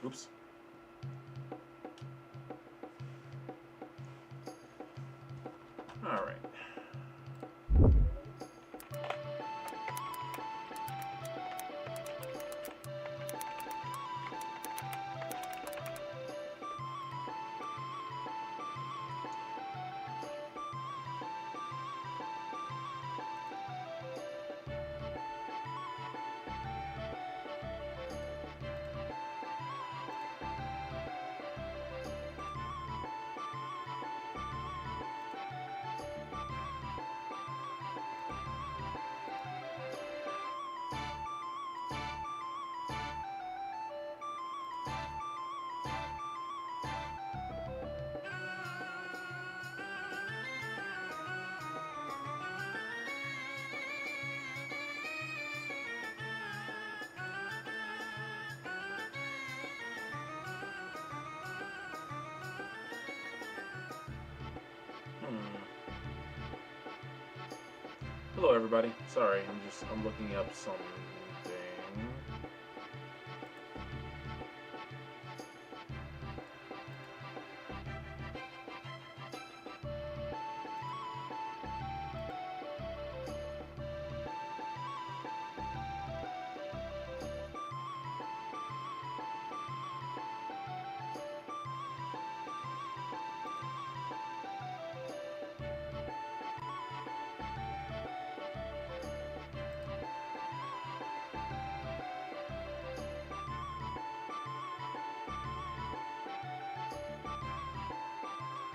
Oops. All right. Hello, everybody. Sorry, I'm looking up something.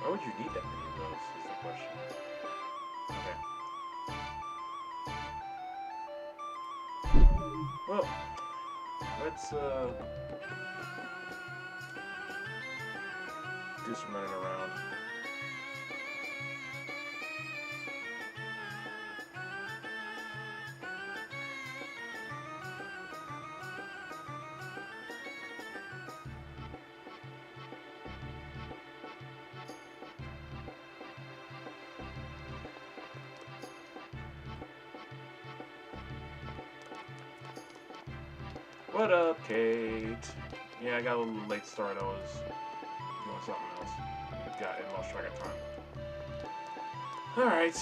Why would you need that many of those, is the question. Okay. Well, let's do some running around. What up, Kate? Yeah, I got a little late start. I was doing something else. I lost track of time. Alright.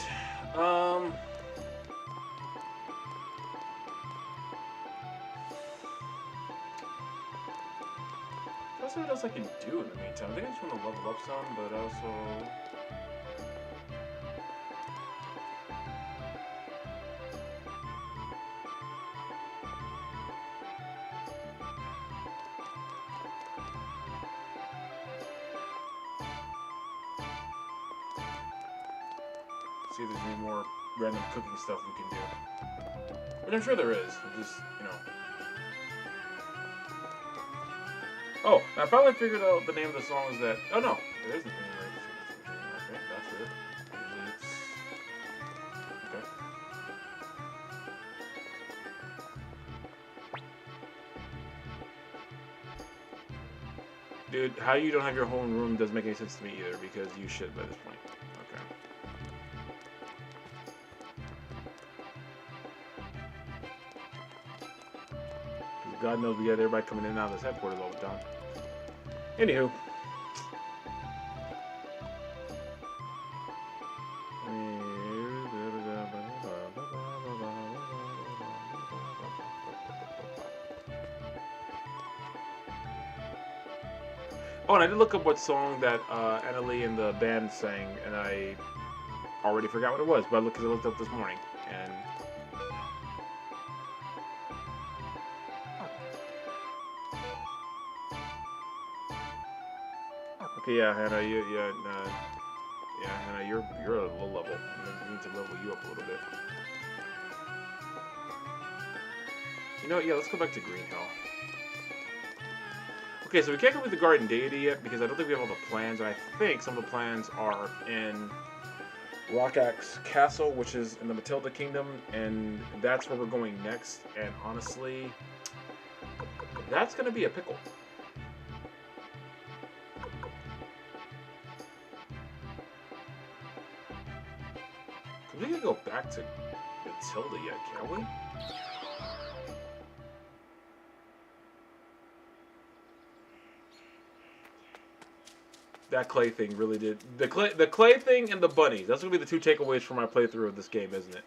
What's what else I can do in the meantime? I think I just want to level up some, but also... see if there's any more random cooking stuff we can do. But I'm sure there is. Just, you know. Oh, I finally figured out the name of the songs that... Oh, no. There isn't any way to figure it out. Okay, that's weird. Usually it's... Okay. Dude, how you don't have your own room doesn't make any sense to me either, because you should by this point. Okay. God knows we got everybody coming in and out of this headquarters all the time. Anywho. Oh, and I did look up what song that Anna Lee and the band sang, and I already forgot what it was, but because I looked up this morning, and... Okay, yeah, Hannah, Hannah, you're at a low level. I need to level you up a little bit. You know what, yeah, let's go back to Green Hill. Okay, so we can't complete the Garden Deity yet because I don't think we have all the plans. And I think some of the plans are in Rockaxe Castle, which is in the Matilda Kingdom, and that's where we're going next. And honestly, that's going to be a pickle. We could go back to Matilda yet, can we? That clay thing really did the clay thing and the bunnies. That's gonna be the two takeaways from my playthrough of this game, isn't it?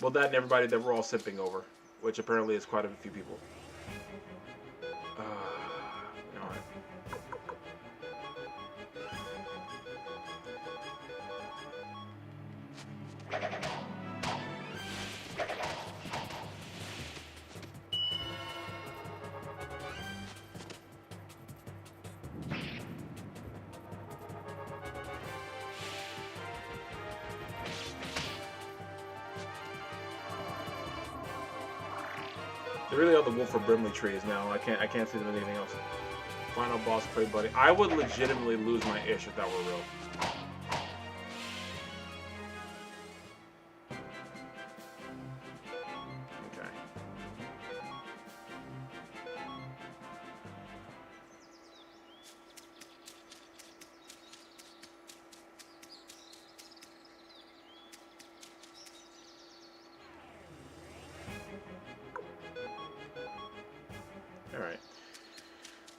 Well, that and everybody that we're all simping over, which apparently is quite a few people. All right. They really are the wolf for Brimley trees now. I can't see them in anything else. Final boss play, buddy. I would legitimately lose my ish if that were real. Okay. Alright.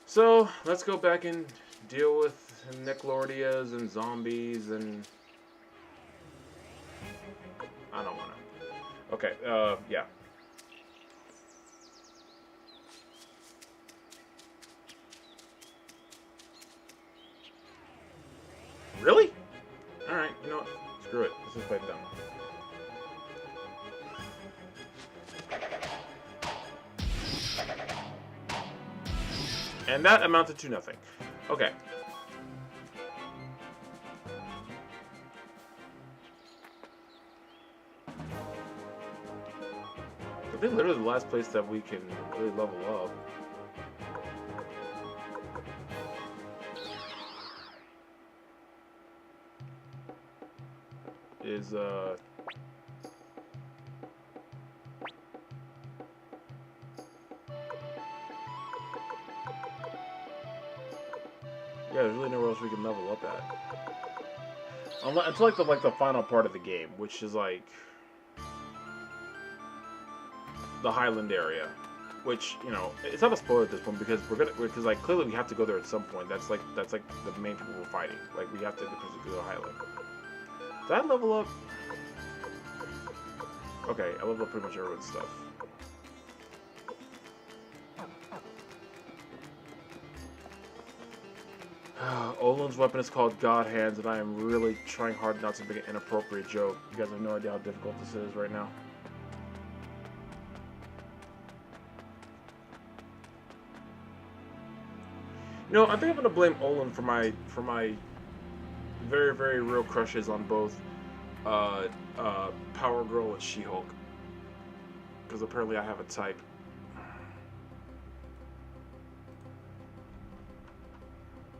So, let's go back and deal with Nickelodeons and zombies and... I don't wanna. Okay, yeah. Really? Alright, you know what? Screw it. Let's just fight them. And that amounted to nothing. Okay. I think literally the last place that we can really level up is yeah, there's really nowhere else we can level up at. Until like the final part of the game, which is like the Highland area, which, you know, it's not a spoiler at this point because because like clearly we have to go there at some point. That's like the main people we're fighting. Like we have to go to the Highland. Did I level up? Okay, I leveled up pretty much everyone's stuff. Olin's weapon is called God Hands, and I am really trying hard not to make an inappropriate joke. You guys have no idea how difficult this is right now. You know, I think I'm gonna blame Olin for my very, very real crushes on both Power Girl and She-Hulk, because apparently I have a type.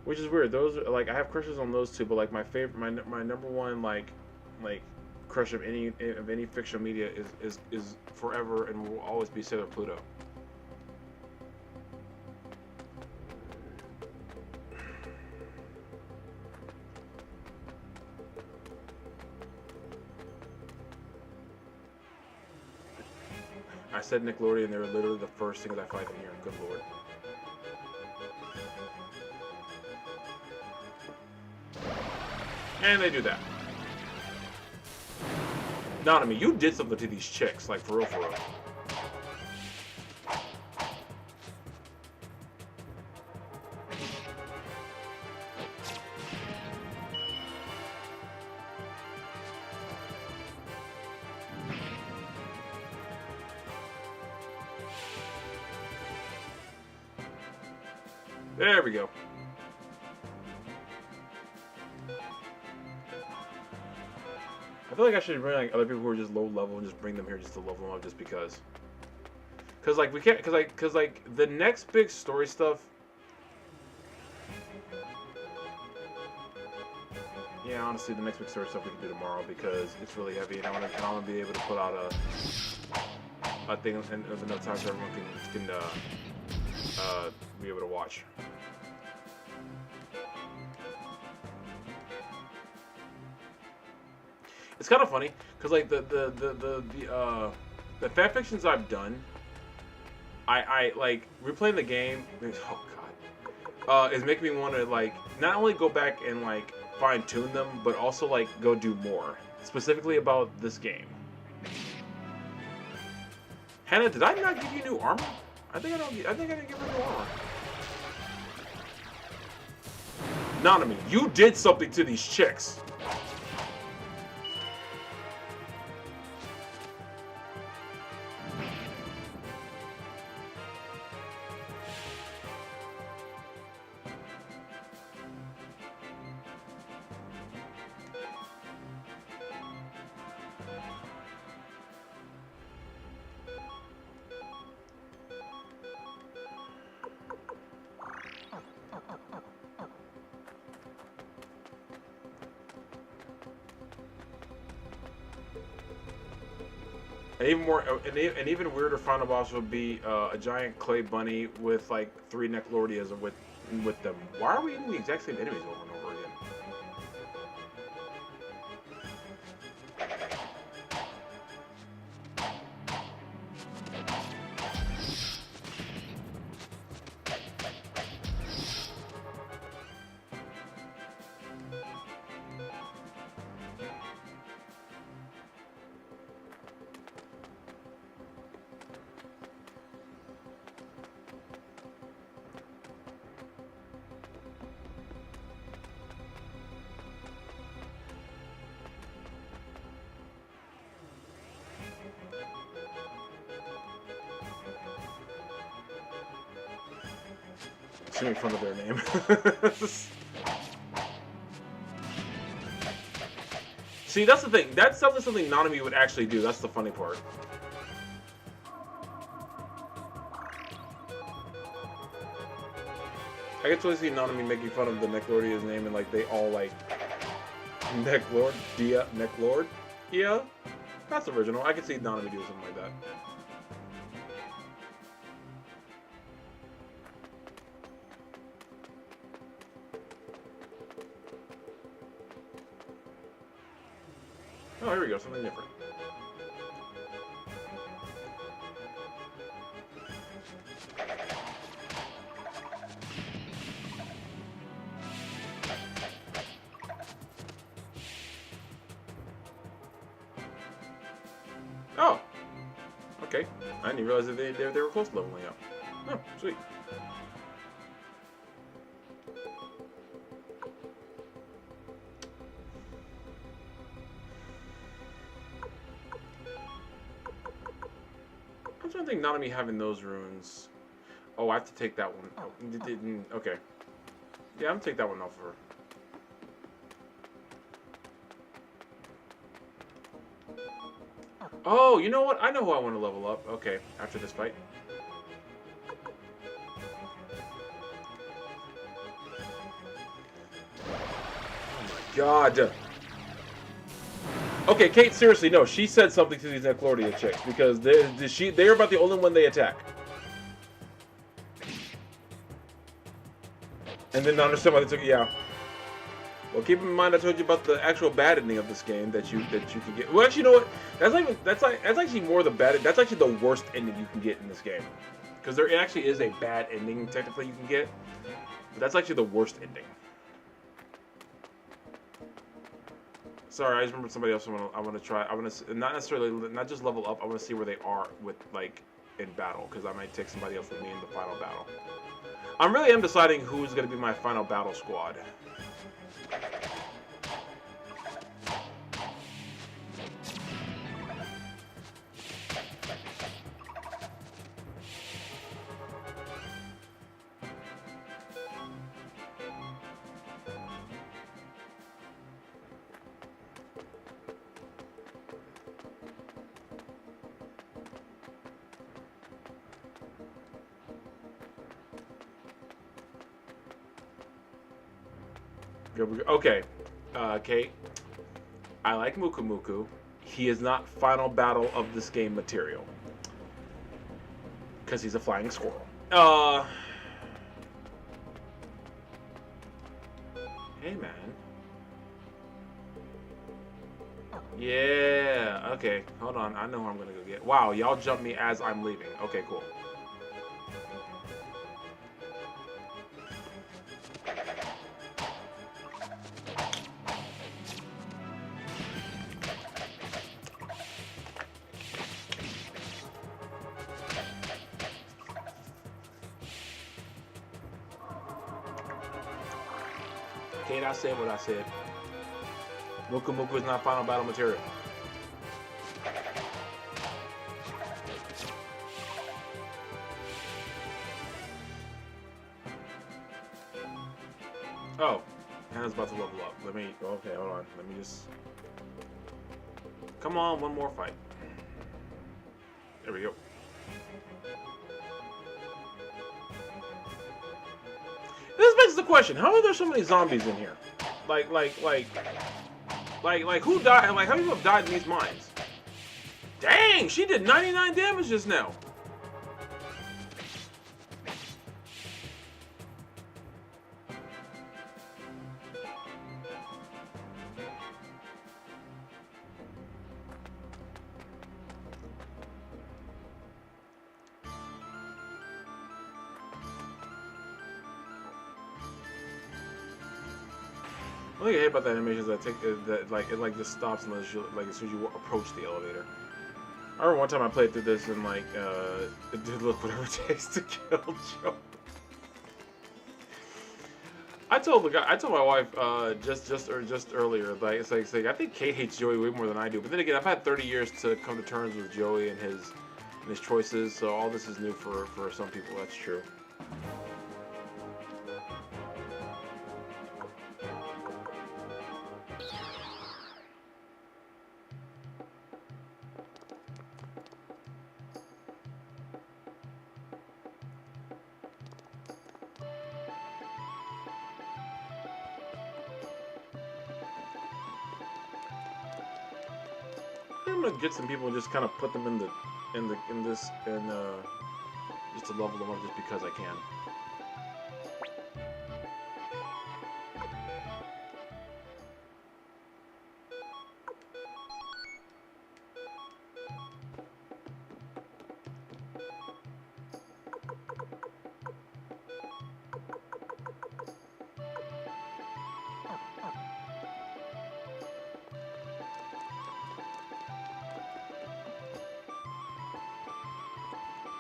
Which is weird. Those are, like, I have crushes on those two, but like my favorite, my number one like crush of any fictional media is forever and will always be Sailor Pluto. I said Nickelodeon, they were literally the first things I find in here. Good lord. And they do that. Nanami, you did something to these chicks, like for real, for real. There we go. I feel like I should bring like other people who are just low level and just bring them here just to level them up just because. Cause like we can't, cause like the next big story stuff. Yeah, honestly, the next big story stuff we can do tomorrow because it's really heavy, and I want to be able to put out a thing in enough time so everyone can be able to watch. It's kind of funny because like the fan fictions I've done, I like replaying the game. Oh god, is making me want to like not only go back and like fine tune them, but also like go do more specifically about this game. Hannah, did I not give you new armor? I think I don't. I think I didn't give her new armor. Nanami, you did something to these chicks. And even more, an even weirder final boss would be a giant clay bunny with like 3 Neclordias with them. Why are we eating the exact same enemies over and over again? To make fun of their name. See, that's the thing. That's something Nanami would actually do. That's the funny part. I can totally see Nanami making fun of the Neclordia's name and like they all like Neclord? Yeah. That's original. I could see Nanami do something like that. Oh, here we go, something different. Oh! Okay. I didn't even realize that they were close to leveling up. Oh, sweet. I don't think Nanami having those runes. Oh, I have to take that one. Oh, okay. Yeah, I'm gonna take that one off of her. Oh, you know what? I know who I want to level up. Okay, after this fight. Oh my god. Okay, Kate, seriously, no. She said something to these Neclordia chicks because they're about the only one they attack. And then understand why they took it. Yeah. Well, keep in mind I told you about the actual bad ending of this game that you can get. Well, actually, you know what? That's actually more the bad. That's actually the worst ending you can get in this game, because there actually is a bad ending technically you can get, but that's actually the worst ending. Sorry, I just remembered somebody else I want to try. I want to not necessarily not just level up. I want to see where they are with like in battle, because I might take somebody else with me in the final battle. I really am deciding who's going to be my final battle squad. Okay, Kate. I like Muku Muku. He is not final battle of this game material. Because he's a flying squirrel. Hey, man. Yeah. Okay. Hold on. I know who I'm gonna go get. Wow. Y'all jumped me as I'm leaving. Okay. Cool. Kate, I said what I said. Muku Muku is not final battle material. Oh, Hannah's about to level up. Let me. Okay, hold on. Let me just. Come on, one more fight. There we go. This begs the question: how are there so many zombies in here? Like, who died? Like, how many people have died in these mines? Dang, she did 99 damage just now. One thing I hate about that animation is that it just stops unless you as soon as you approach the elevator. I remember one time I played through this and it did look whatever it takes to kill Joe. I told my wife just earlier, it's like I think Kate hates Joey way more than I do. But then again, I've had 30 years to come to terms with Joey and his choices, so all this is new for some people. That's true. I'm gonna get some people and just kind of put them in this just to level them up just because I can.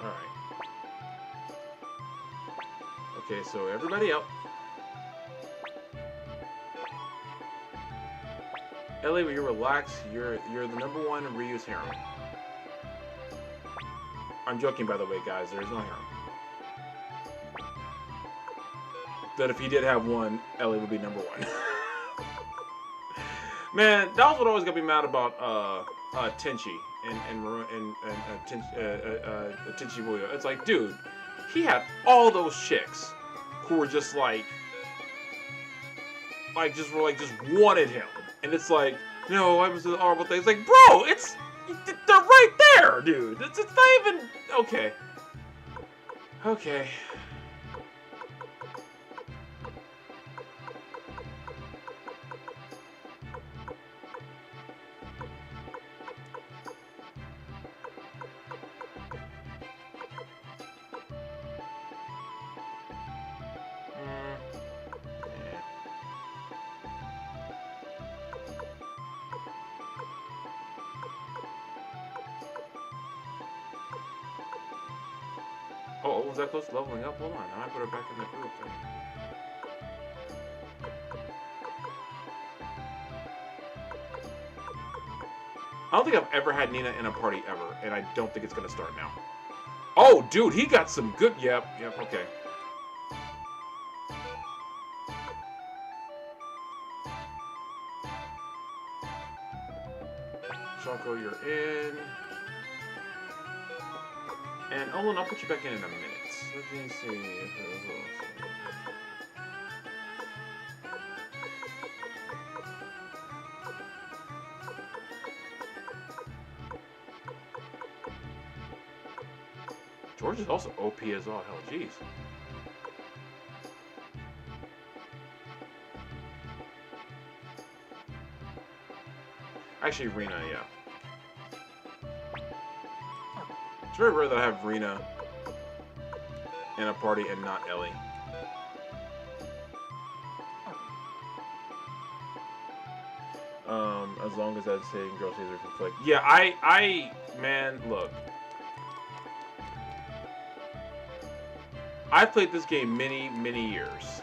Alright. Okay, so everybody up. Ellie, will you relax? You're the #1 Ryu's harem. I'm joking, by the way, guys. There is no harem. That if he did have one, Ellie would be #1. Man, that was what always got me mad about Tenchi and Tenchi Muyo. It's like, dude, he had all those chicks who were just just wanted him, and it's like, no, I was the horrible thing. It's like, bro, they're right there, dude. It's not even okay. Okay. Oh, was that close to leveling up? Hold on, I might put her back in the group. I don't think I've ever had Nina in a party ever, and I don't think it's gonna start now. Oh, dude, he got some good. Yep, okay. Choco, you're in. And Olin, I'll put you back in a minute. Let me see. George is also OP as all hell. Jeez. Actually, Rena, yeah. It's very rare that I have Rena in a party and not Ellie. As long as that's saying girl Caesar conflict. Yeah, man, look. I've played this game many years.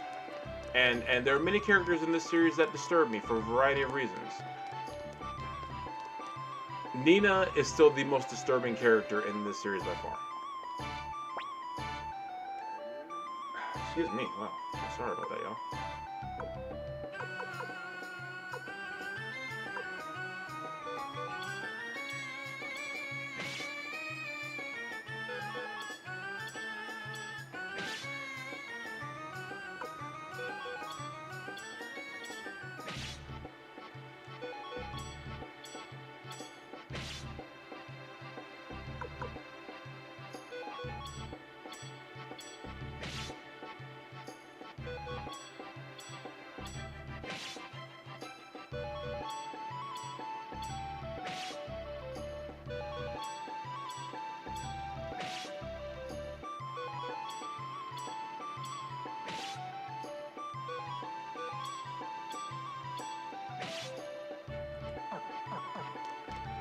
And there are many characters in this series that disturb me for a variety of reasons. Nina is still the most disturbing character in this series by far. Excuse me, wow. I'm sorry about that, y'all.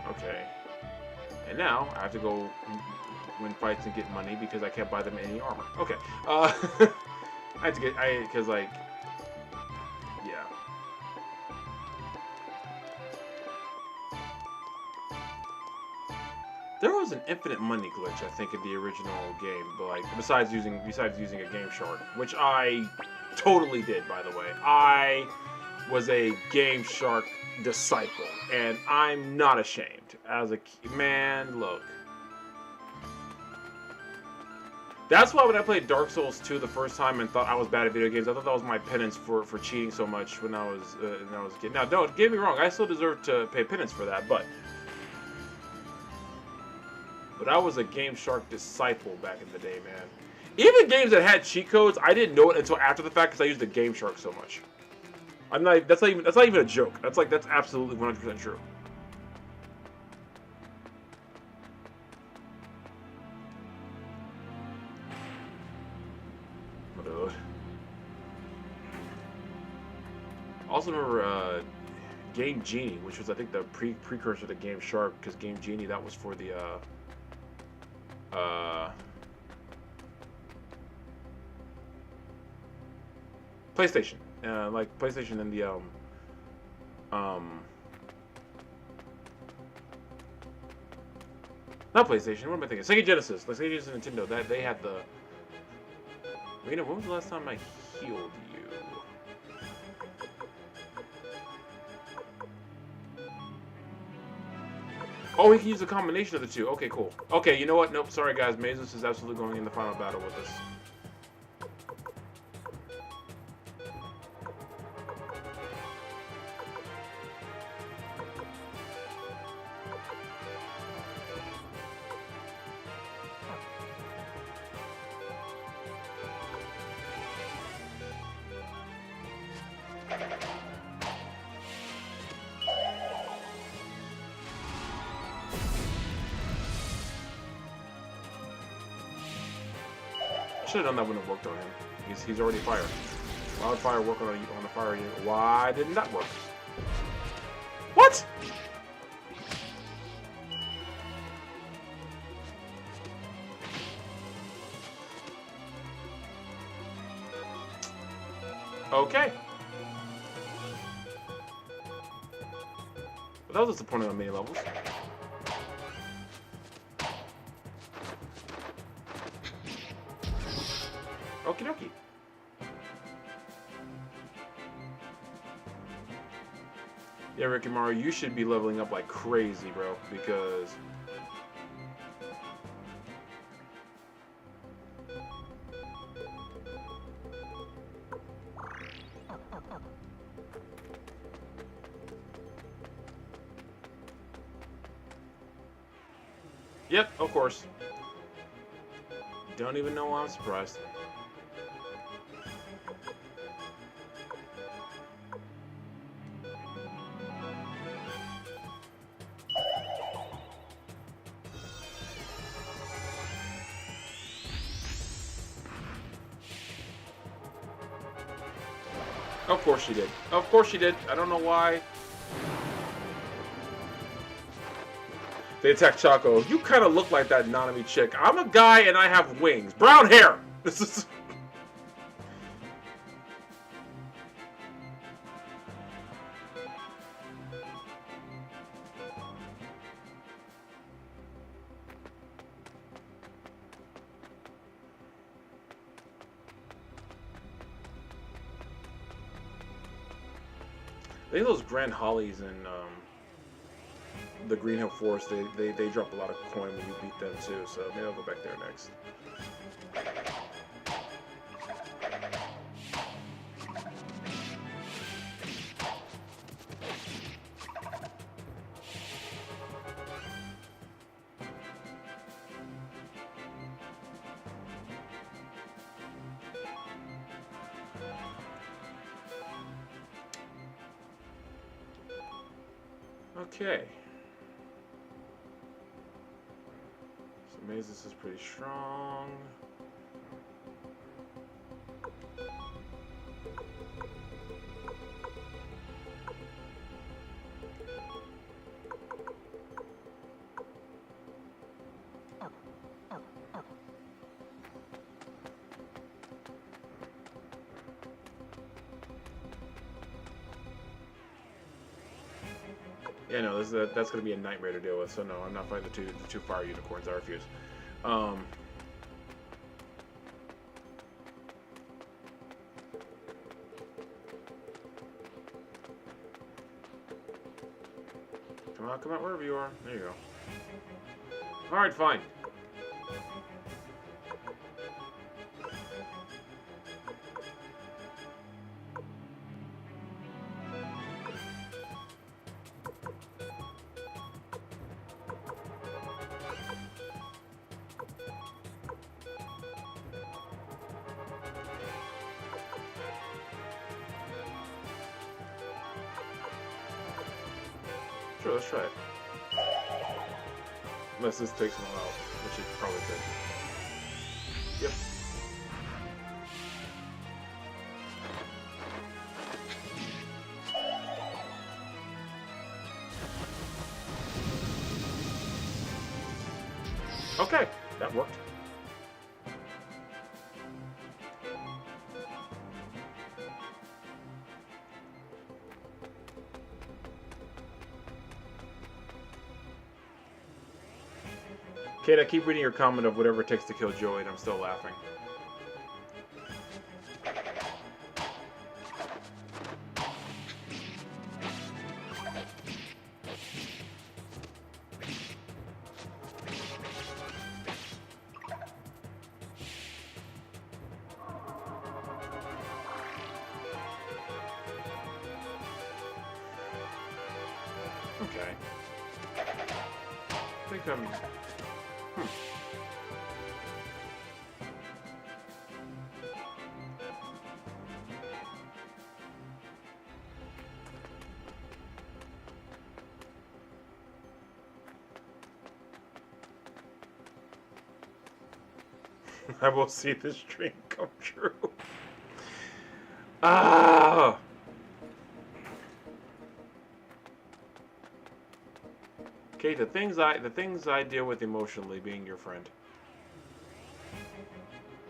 Okay. And now I have to go win fights and get money because I can't buy them any armor. Okay. I have to get because like yeah. There was an infinite money glitch I think in the original game, but like besides using a Game Shark, which I totally did by the way. I was a Game Shark disciple, and I'm not ashamed. As a man, look. That's why when I played Dark Souls 2 the first time and thought I was bad at video games, I thought that was my penance for cheating so much when I was a kid. Now, don't get me wrong, I still deserve to pay penance for that, but I was a Game Shark disciple back in the day, man. Even games that had cheat codes, I didn't know it until after the fact because I used the Game Shark so much. That's not even a joke. That's absolutely 100% true. Also remember Game Genie, which was I think the precursor to Game Shark, because Game Genie that was for the PlayStation. Like PlayStation and the not PlayStation. What am I thinking? Sega Genesis. Like Sega Genesis and Nintendo. That they had the. Rena, when was the last time I healed you? Oh, we can use a combination of the two. Okay, cool. Okay, you know what? Nope. Sorry, guys. Mazus is absolutely going in the final battle with us. Should have done that when it worked on him. He's already fire. Why would fire work on the fire unit? Why didn't that work? What? Okay. But that was disappointing on many levels. Okie dokie. Yeah, Ricky Mario, you should be leveling up like crazy, bro, because yep, of course. Don't even know why I'm surprised. Of course she did. Of course she did. I don't know why. They attack Chaco. You kind of look like that Nanami chick. I'm a guy and I have wings. Brown hair! This is... I think those Grand Hollies in the Green Hill Forest, they drop a lot of coin when you beat them too, so maybe I'll go back there next. Okay. So Mazes is pretty strong. Yeah, no, that's going to be a nightmare to deal with. So no, I'm not fighting the two fire unicorns. I refuse. Come on, wherever you are. There you go. All right, fine. Sure, let's try it. Unless this takes them out, which it probably could. Yep. Okay, that worked. Kate, I keep reading your comment of whatever it takes to kill Joey, and I'm still laughing. Okay. I think I'm... I will see this dream come true. Ah! Okay, the things I deal with emotionally, being your friend.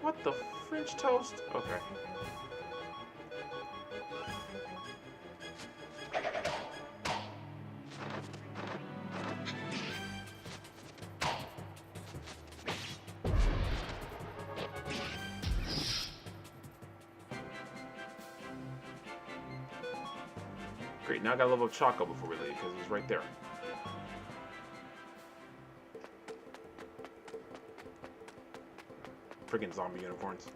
What the French toast? Okay. Great, now I gotta level up Choco before we leave, because he's right there. Friggin' zombie unicorns.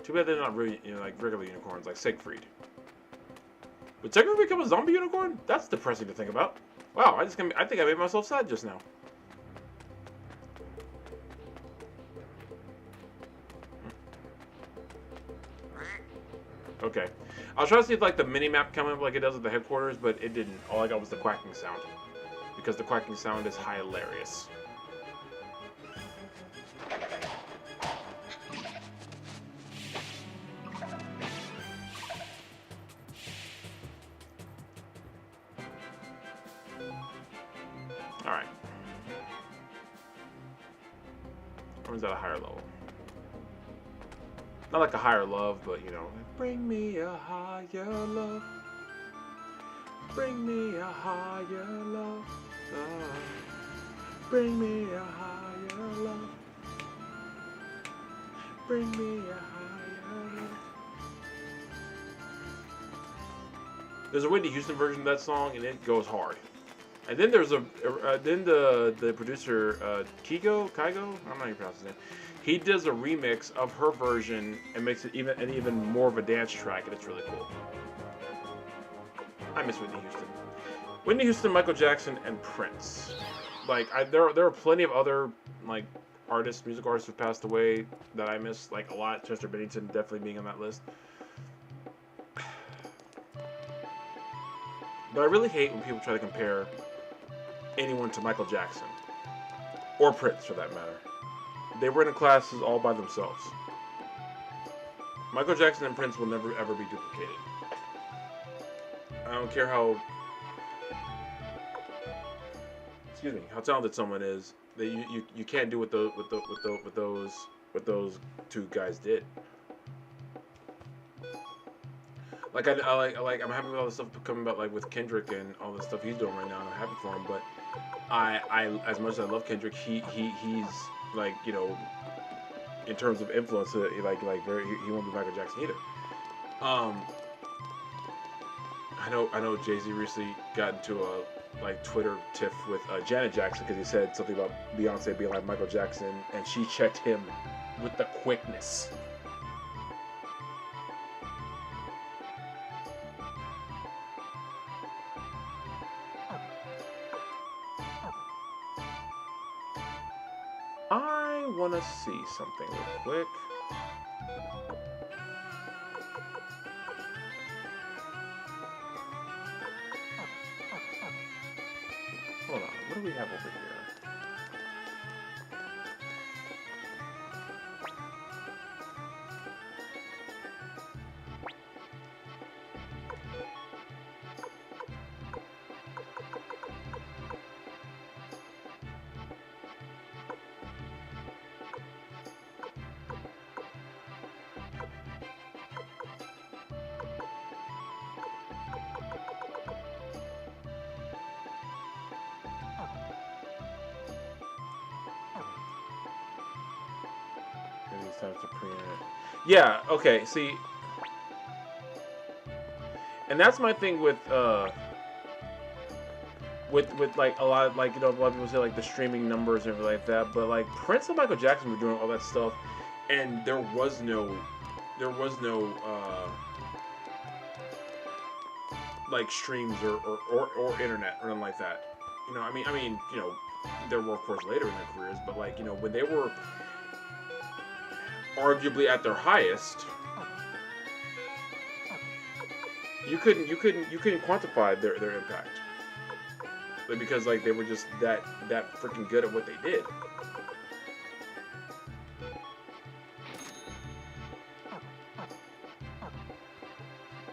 Too bad they're not really, like regular unicorns, like Siegfried. Would Siegfried become a zombie unicorn? That's depressing to think about. Wow, I think I made myself sad just now. Okay. I was trying to see if like the mini-map came up like it does at the headquarters, but it didn't. All I got was the quacking sound. Because the quacking sound is hilarious. All right. Or is that a higher level? Not like a higher love, but you know, bring me a higher love. Bring me a higher love. Bring me a higher love. Bring me a higher love. There's a Whitney Houston version of that song, and it goes hard. And then there's then the producer Kygo, I don't know how you pronounce his name. He does a remix of her version and makes it even more of a dance track, and it's really cool. I miss Whitney Houston. Whitney Houston, Michael Jackson, and Prince. Like there are plenty of other like musical artists who've passed away that I miss like a lot. Chester Bennington definitely being on that list. But I really hate when people try to compare anyone to Michael Jackson or Prince for that matter. They were in the classes all by themselves. Michael Jackson and Prince will never ever be duplicated. I don't care how talented someone is. That you can't do what those two guys did. Like I'm happy with all the stuff coming about like with Kendrick and all the stuff he's doing right now, and I'm happy for him. But I as much as I love Kendrick, he's like, you know, in terms of influence, he won't be Michael Jackson either. I know Jay-Z recently got into a like Twitter tiff with Janet Jackson because he said something about Beyonce being like Michael Jackson, and she checked him with the quickness. I want to see something real quick. Hold on, what do we have over here? Yeah, okay, see, and that's my thing with like a lot of, like, you know, a lot of people say like the streaming numbers and everything like that, but like Prince and Michael Jackson were doing all that stuff, and there was no like streams or internet or anything like that. You know, I mean, you know, there were of course later in their careers, but like, you know, when they were arguably at their highest, you couldn't quantify their impact, like, because like they were just that freaking good at what they did.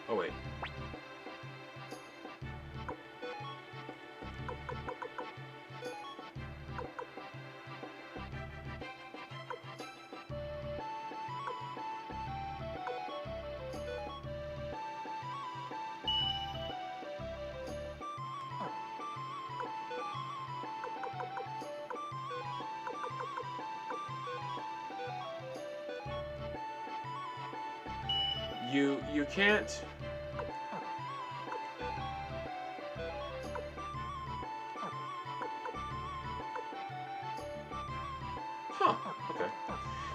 Oh wait. You can't. Huh, okay.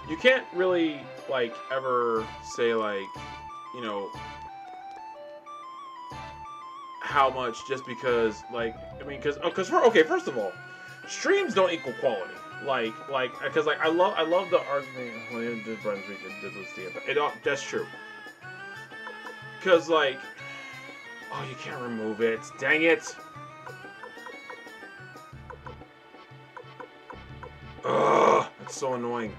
You can't really like ever say like, you know, how much just because like, I mean, because first of all, streams don't equal quality. Because I love the argument when it did Brunswick and did it. That's true. Because like, oh, you can't remove it. Dang it. Ugh, that's so annoying.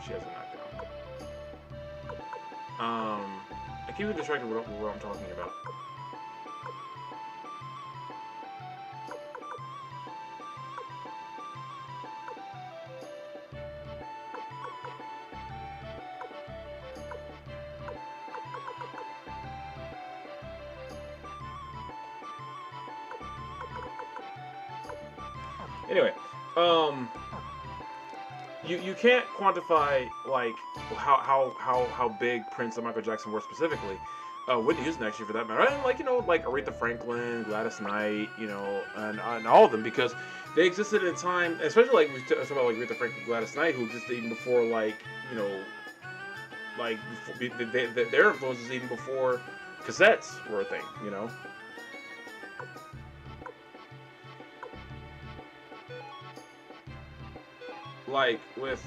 She has a knockdown. I keep getting distracted with what I'm talking about. Anyway, you can't quantify like how big Prince and Michael Jackson were specifically. Whitney Houston actually, for that matter, and like like Aretha Franklin, Gladys Knight, and all of them, because they existed in a time, especially like we talk about like Aretha Franklin, Gladys Knight, who existed even before like like before, their influences even before cassettes were a thing, Like with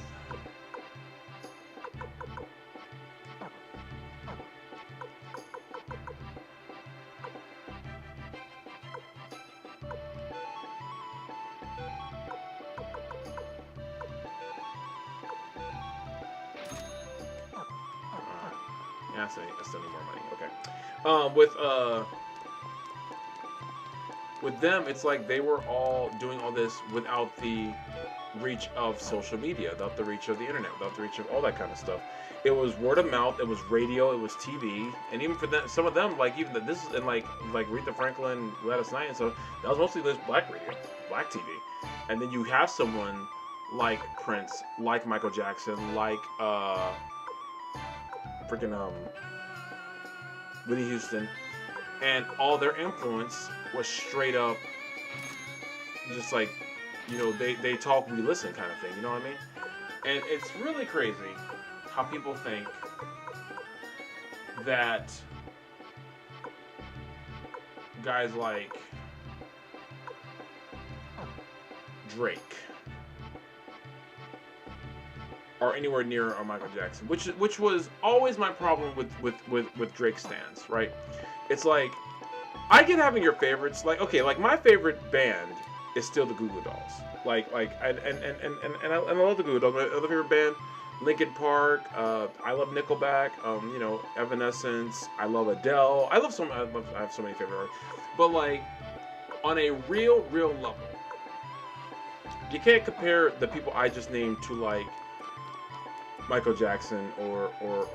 yeah, I still need more money. Okay. With them, it's like they were all doing all this without the reach of social media, without the reach of the internet, without the reach of all that kind of stuff. It was word of mouth, it was radio, it was TV, and even for them, some of them, like even this and like Aretha Franklin, Gladys Knight, and so that was mostly this black radio, black TV, and then you have someone like Prince, like Michael Jackson, like freaking Whitney Houston, and all their influence was straight up just like, they talk, we listen kind of thing, you know what I mean? And it's really crazy how people think that guys like Drake are anywhere near a Michael Jackson, which was always my problem with Drake stans, right? It's like, I get having your favorites, like, okay, like my favorite band is still the Goo Goo Dolls. And I love the Goo Goo Dolls. My other favorite band, Linkin Park. I love Nickelback. Evanescence. I love Adele. I have so many favorite artists. But like, on a real level, you can't compare the people I just named to like Michael Jackson or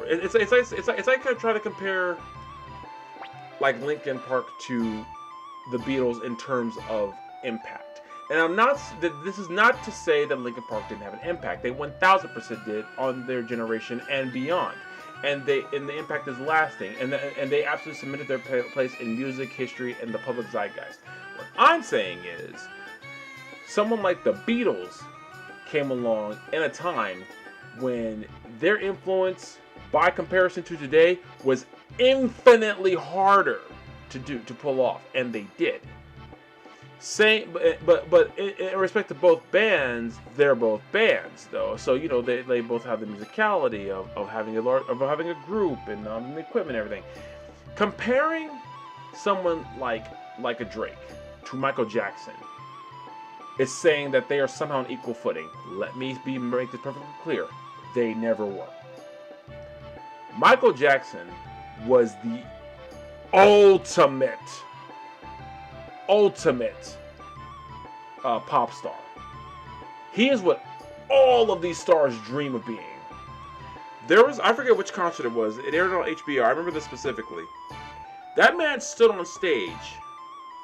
it's like kind of trying to compare like Linkin Park to the Beatles in terms of impact. And this is not to say that Linkin Park didn't have an impact. They 1000% did on their generation and beyond. And the impact is lasting. And they absolutely cemented their place in music, history, and the public zeitgeist. What I'm saying is, someone like the Beatles came along in a time when their influence, by comparison to today, was infinitely harder to pull off, and they did. But in respect to both bands, they're both bands though. So they both have the musicality of having a group and the equipment and everything. Comparing someone like a Drake to Michael Jackson is saying that they are somehow on equal footing. Let me make this perfectly clear. They never were. Michael Jackson was the ultimate pop star. He is what all of these stars dream of being. I forget which concert it was. It aired on HBO. I remember this specifically. That man stood on stage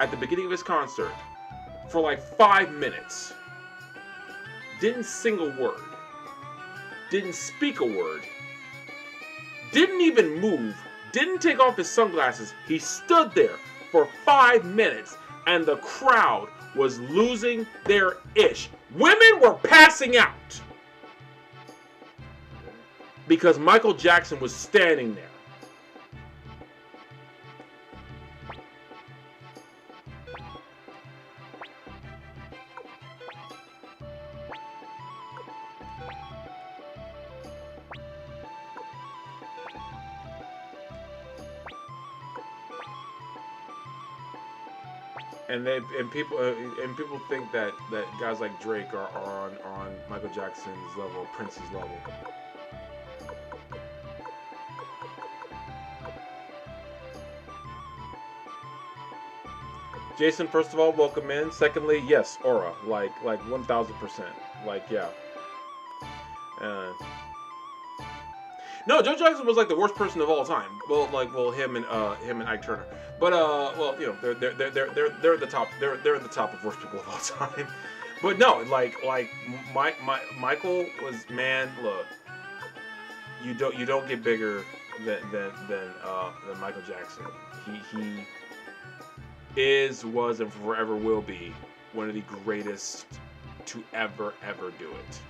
at the beginning of his concert for like 5 minutes. Didn't sing a word. Didn't speak a word. Didn't even move. Didn't take off his sunglasses. He stood there for 5 minutes, and the crowd was losing their ish. Women were passing out because Michael Jackson was standing there. And people think that guys like Drake are on Michael Jackson's level, Prince's level. Jason, first of all, welcome in. Secondly, yes, aura, like 1,000%, like yeah. Uh, no, Joe Jackson was like the worst person of all time. Well, him and Ike Turner. But well, you know, they're the top. They're the top of worst people of all time. But no, Michael was, man. Look, you don't get bigger than Michael Jackson. He was, and forever will be one of the greatest to ever do it.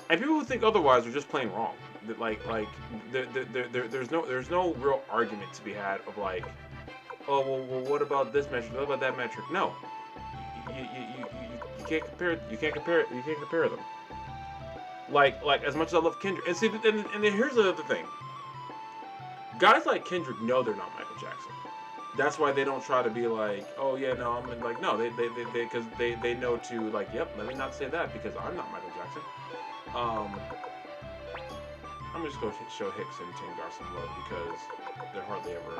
And people who think otherwise are just plain wrong. There's no real argument to be had of like, oh well what about this metric? What about that metric? No, you can't compare. You can't compare them. Like as much as I love Kendrick, and see, and here's the other thing. Guys like Kendrick know they're not Michael Jackson. That's why they don't try to be like, oh yeah, no, I'm like, no, because they know to like, yep, let me not say that because I'm not Michael Jackson. I'm just going to show Hicks and Tengar some love because they're hardly ever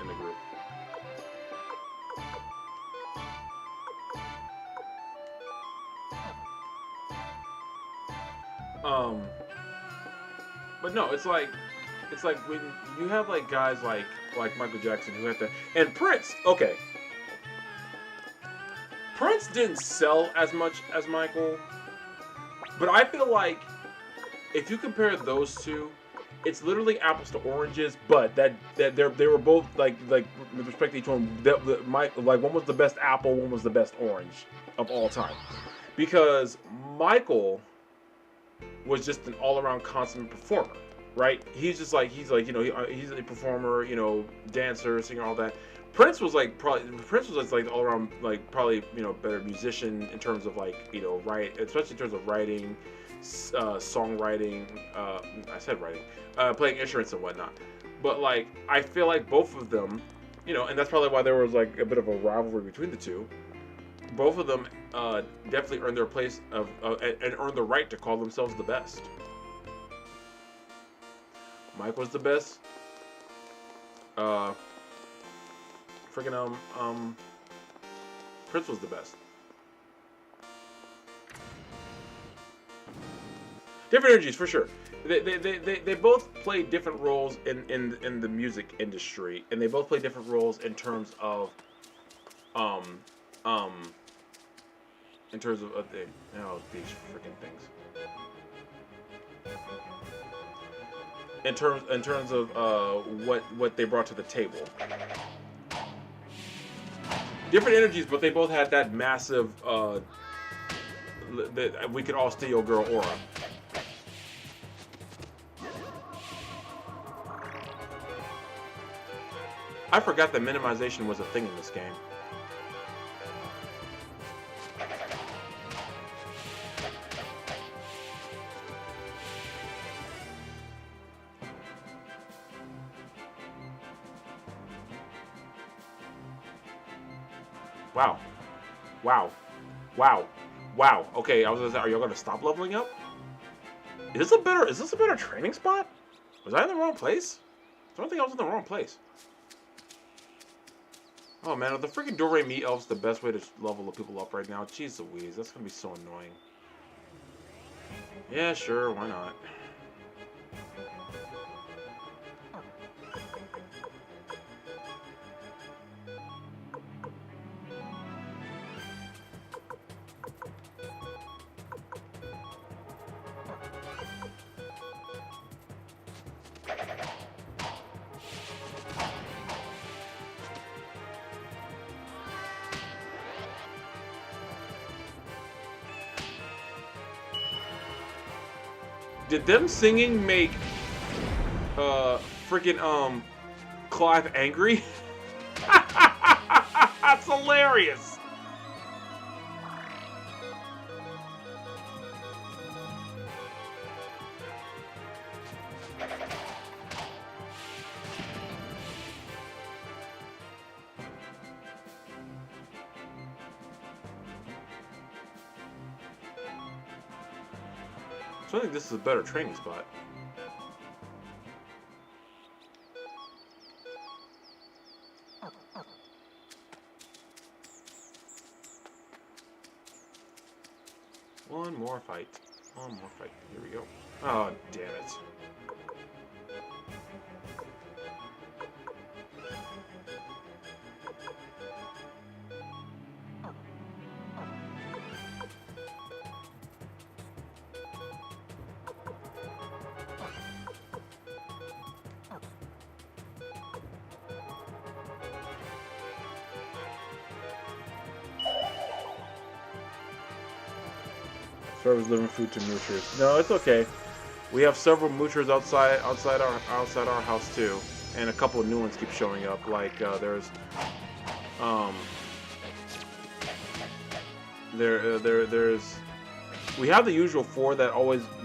in the group. But no, it's like when you have like guys like Michael Jackson who have to, and Prince. Okay, Prince didn't sell as much as Michael, but I feel like if you compare those two, it's literally apples to oranges. But that they were both like with respect to each one, one was the best apple, one was the best orange of all time, because Michael was just an all-around consummate performer, right? He's you know, he's a performer, you know, dancer, singer, all that. Prince was like all around like probably, you know, better musician in terms of like, you know, especially in terms of writing, songwriting, I said writing, playing instruments and whatnot. But like I feel like both of them, you know, and that's probably why there was like a bit of a rivalry between the two. Both of them definitely earned their place and earned the right to call themselves the best. Mike was the best. Prince was the best. Different energies for sure. They both play different roles in the music industry, and they both play different roles in terms of these freaking things. In terms of what they brought to the table. Different energies, but they both had that massive we could all steal your girl aura. I forgot that minimization was a thing in this game. Wow. Wow. Wow. Wow. Okay, I was gonna say, are y'all gonna stop leveling up? Is this a better training spot? Was I in the wrong place? I don't think I was in the wrong place. Oh man, are the freaking Do-Re-Mi elves the best way to level the people up right now? Jeez Louise, that's gonna be so annoying. Yeah, sure, why not? Did them singing make freaking Clive angry? That's hilarious. So I think this is a better training spot. One more fight. One more fight. Here we go. Oh, damn it. Servers delivering food to moochers. No, it's okay. We have several moochers outside our house too, and a couple of new ones keep showing up. Like there's we have the usual 4 that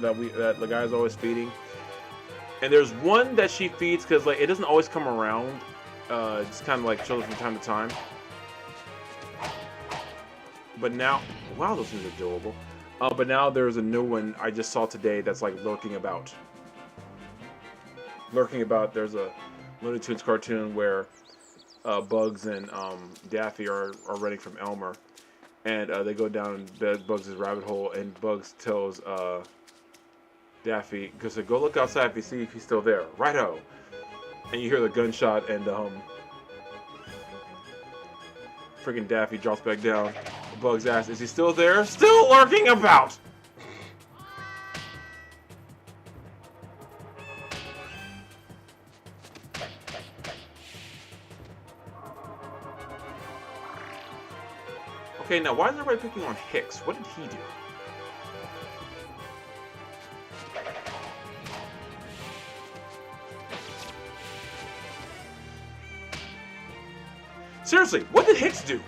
the guy's always feeding, and there's one that she feeds because like it doesn't always come around. It's kind of like chills from time to time. But now, wow, those things are adorable. But now there's a new one I just saw today that's like lurking about. There's a Looney Tunes cartoon where Bugs and Daffy are running from Elmer, and they go down Bugs' rabbit hole, and Bugs tells Daffy, "Go look outside if you see if he's still there." Righto. And you hear the gunshot, and freaking Daffy drops back down. Bugs asks, "Is he still there?" "Still lurking about!" Okay, now why is everybody picking on Hicks? What did he do? Seriously, what did Hicks do?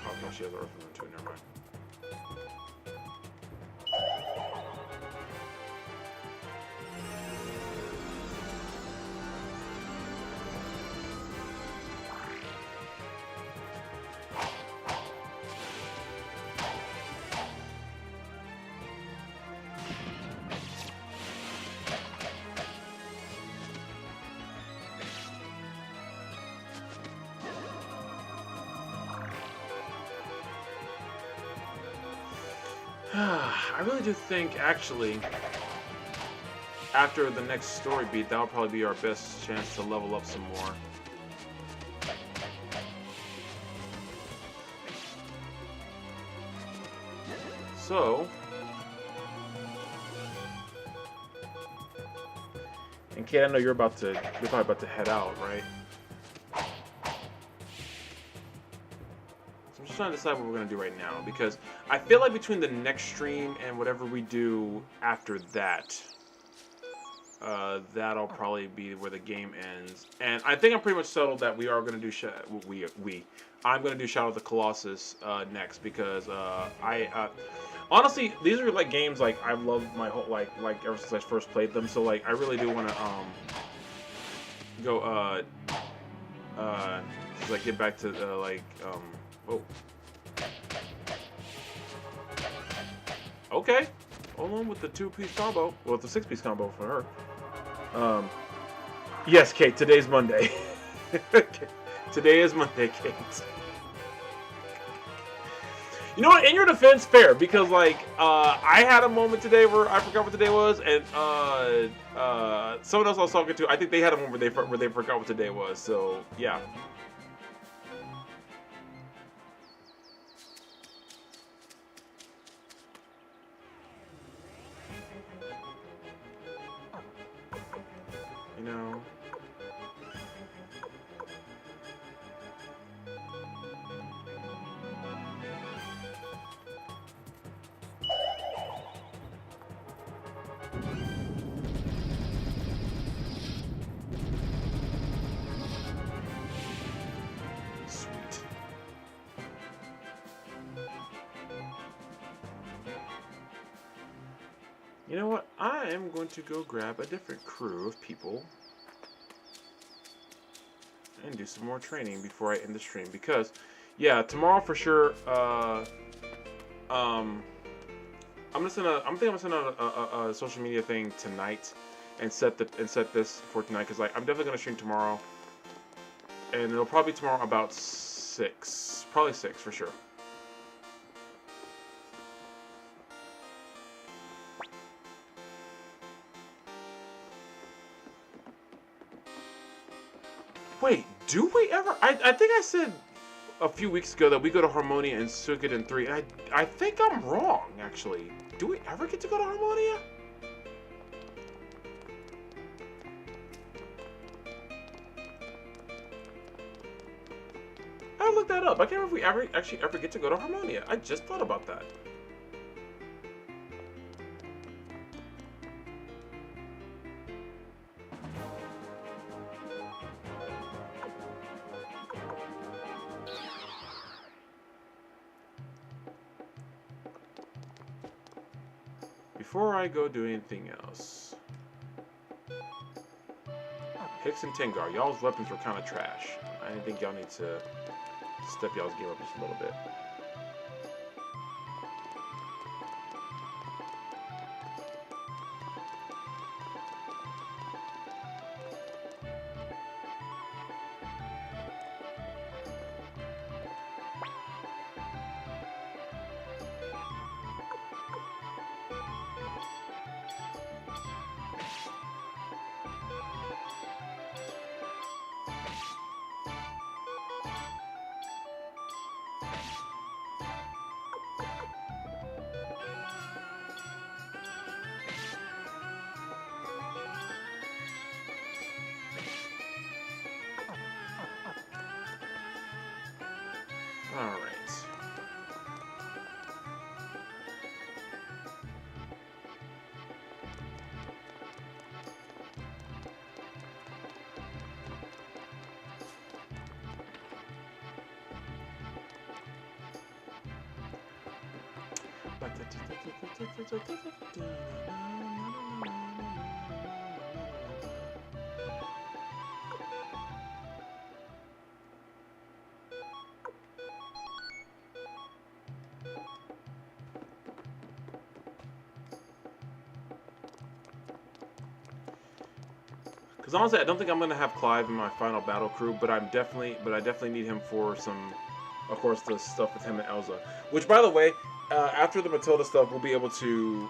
Oh, she has Earth in too, never mind. I really do think, actually, after the next story beat, that'll probably be our best chance to level up some more. So, and Kate, I know you're probably about to head out, right? I'm just trying to decide what we're going to do right now, because I feel like between the next stream and whatever we do after that, that'll probably be where the game ends. And I think I'm pretty much settled that we are going to do I'm going to do Shadow of the Colossus next, because honestly, these are like games like I've loved my whole like ever since I first played them. So like I really do want to go like get back to oh. Okay. Hold on with the 2-piece combo. Well, the 6-piece combo for her. Yes, Kate, today's Monday. Today is Monday, Kate. You know what? In your defense, fair, because like I had a moment today where I forgot what today was, and someone else I was talking to, I think they had a moment where they forgot what today was. So yeah. You know what? I am going to go grab a different crew of people and do some more training before I end the stream because, yeah, tomorrow for sure. Um, I'm just gonna. I'm thinking I'm gonna send out a social media thing tonight, and set this for tonight because like I'm definitely gonna stream tomorrow, and it'll probably be tomorrow about 6, probably 6 for sure. Wait, do we ever? I think I said a few weeks ago that we go to Harmonia and Suikoden 3, and I think I'm wrong actually. Do we ever get to go to Harmonia? I looked that up. I can't remember if we actually ever get to go to Harmonia. I just thought about that. Before I go do anything else, Hicks and Tengar, y'all's weapons were kind of trash. I think y'all need to step y'all's game up just a little bit. Alright. Because honestly, I don't think I'm gonna have Clive in my final battle crew, but I definitely need him for some, of course, the stuff with him and Elsa. Which, by the way, after the Matilda stuff, we'll be able to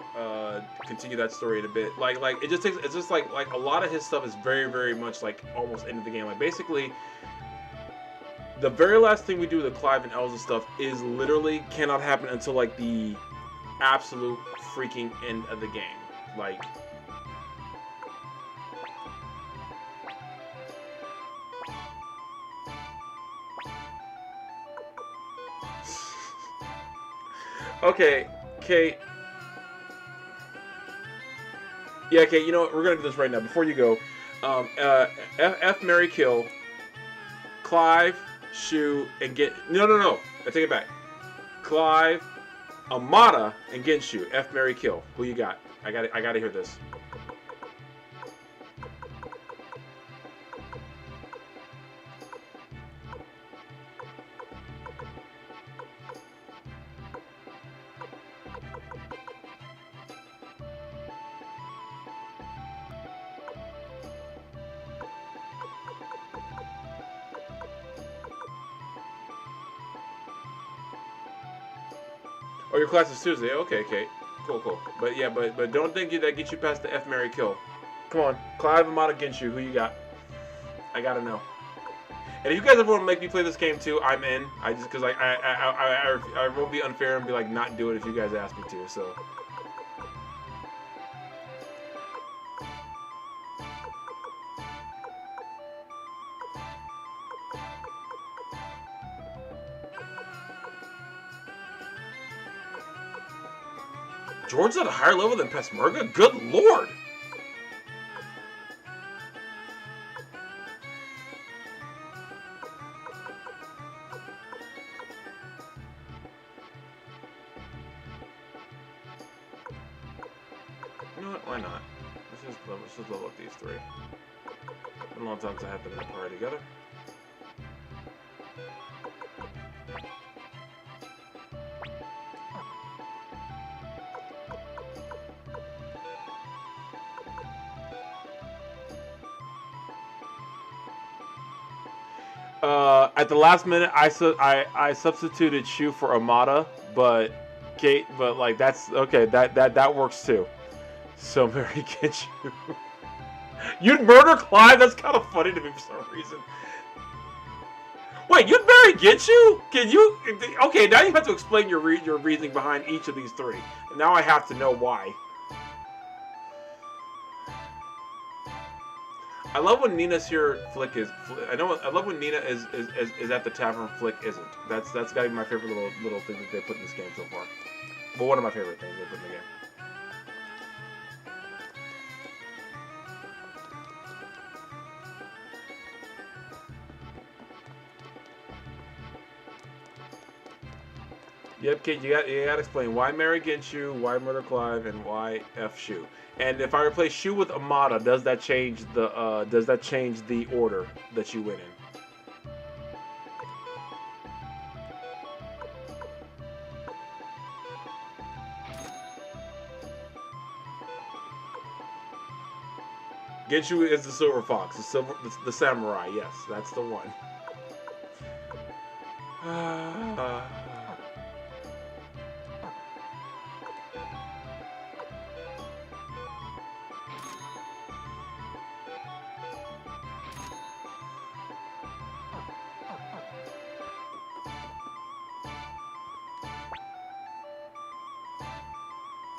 continue that story in a bit. Like it just takes, it's just like a lot of his stuff is very much like almost end of the game. Like basically, the very last thing we do with the Clive and Elsa stuff is literally cannot happen until like the absolute freaking end of the game. Like. Okay, Kate. Yeah, okay, you know what? We're gonna do this right now. Before you go, F, Mary, Kill, Clive, Shu, and get. No. I take it back. Clive, Amada, and Genshu. F, Mary, Kill. Who you got? I gotta hear this. Oh, your class is Tuesday. Okay, Kate. Cool. But yeah, but don't think that gets you past the F, Mary, Kill. Come on, Clive, Amada, Genshu. Who you got? I gotta know. And if you guys ever want to make me play this game too, I'm in. I just because I won't be unfair and be like not do it if you guys ask me to. So. George's at a higher level than Peshmerga? Good lord! know what? Why not? Let's just level up these three. Been a long time since I had them in a party together. At the last minute, I substituted Shu for Amada, but like that's okay. That works too. So Mary get you. You'd murder Clive? That's kind of funny to me for some reason. Wait, you'd marry Genshu? Can you? Okay, now you have to explain your reasoning behind each of these three. Now I have to know why. I love when Nina's here. Flick is. I love when Nina is at the tavern. Flick isn't. That's got to be my favorite little thing that they put in this game so far. Well, one of my favorite things they put in the game. Yep, Kate, you got to explain why marry Genshu, why murder Clive, and why F Shu. And if I replace Shu with Amada, does that change the order that you went in? Genshu is the silver fox, the samurai. Yes, that's the one.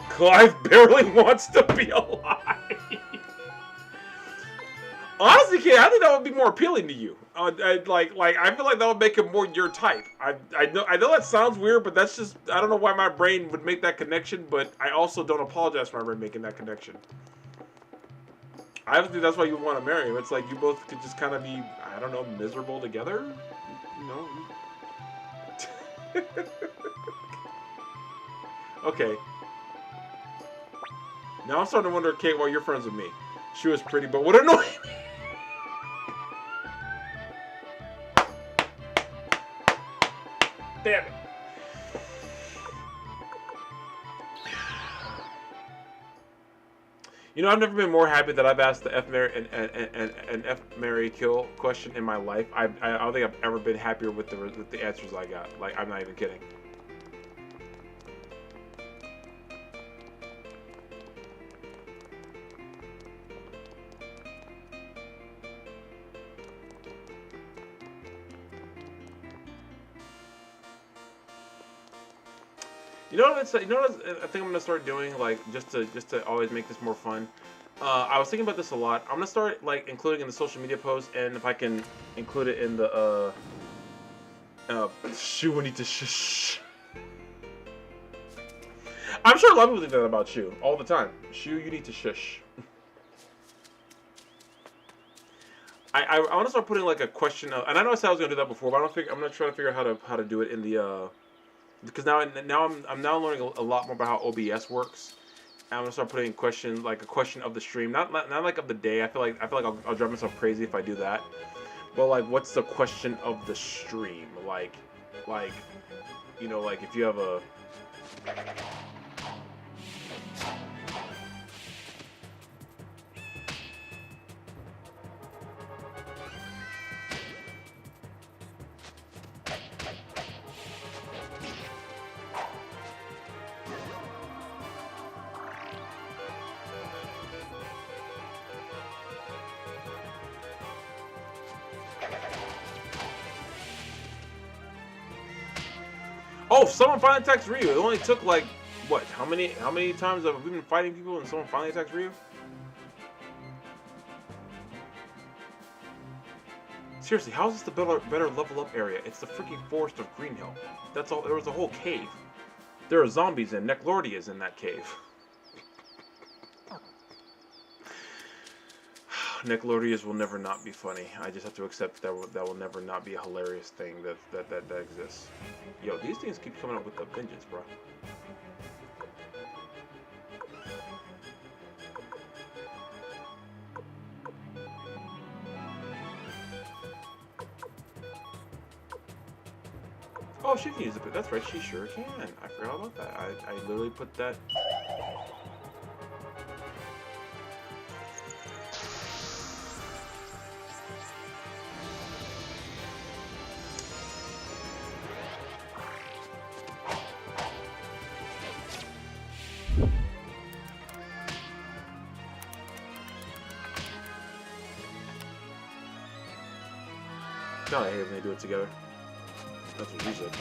Clive barely wants to be alive. Honestly, kid, I think that would be more appealing to you. I feel like that would make him more your type. I know that sounds weird, but that's just I don't know why my brain would make that connection. But I also don't apologize for my brain making that connection. I think that's why you want to marry him. It's like you both could just kind of be I don't know miserable together. You know. Okay. Now I'm starting to wonder, Kate, why you're friends with me. She was pretty, but what annoying me. Damn it. You know, I've never been more happy that I've asked the F Marry Kill question in my life. I don't think I've ever been happier with the answers I got. Like, I'm not even kidding. You know what I think I'm gonna start doing, like just to always make this more fun. I was thinking about this a lot. I'm gonna start like including in the social media posts, and if I can include it in the Shu, we need to shush. I'm sure a lot of people think that about Shu all the time. Shu, you need to shush. I want to start putting like a question, and I know I said I was gonna do that before, but I'm gonna try to figure out how to do it in the because now I'm now learning a lot more about how OBS works. And I'm gonna start putting a question of the stream, not like of the day. I feel like I'll drive myself crazy if I do that. But like, what's the question of the stream? Like, you know, like if you have a oh, someone finally attacked Ryu. It only took like what? How many times have we been fighting people and someone finally attacks Ryu? Seriously, how is this the better level up area? It's the freaking forest of Greenhill. That's all. There was a whole cave. There are zombies and Neclordia is in that cave. Neclordias will never not be funny. I just have to accept that will never not be a hilarious thing that exists. Yo, these things keep coming up with a vengeance, bro. Oh, she can use it, but that's right, she sure can. I forgot about that. I literally put that. God, I hate when they do it together. That's what she said.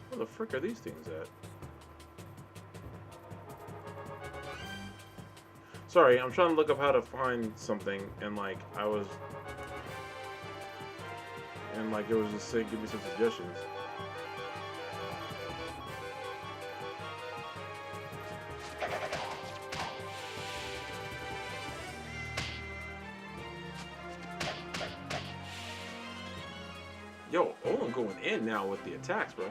Where the frick are these things at? Sorry, I'm trying to look up how to find something, and like it was just saying, give me some suggestions. Yo, Olin going in now with the attacks, bro.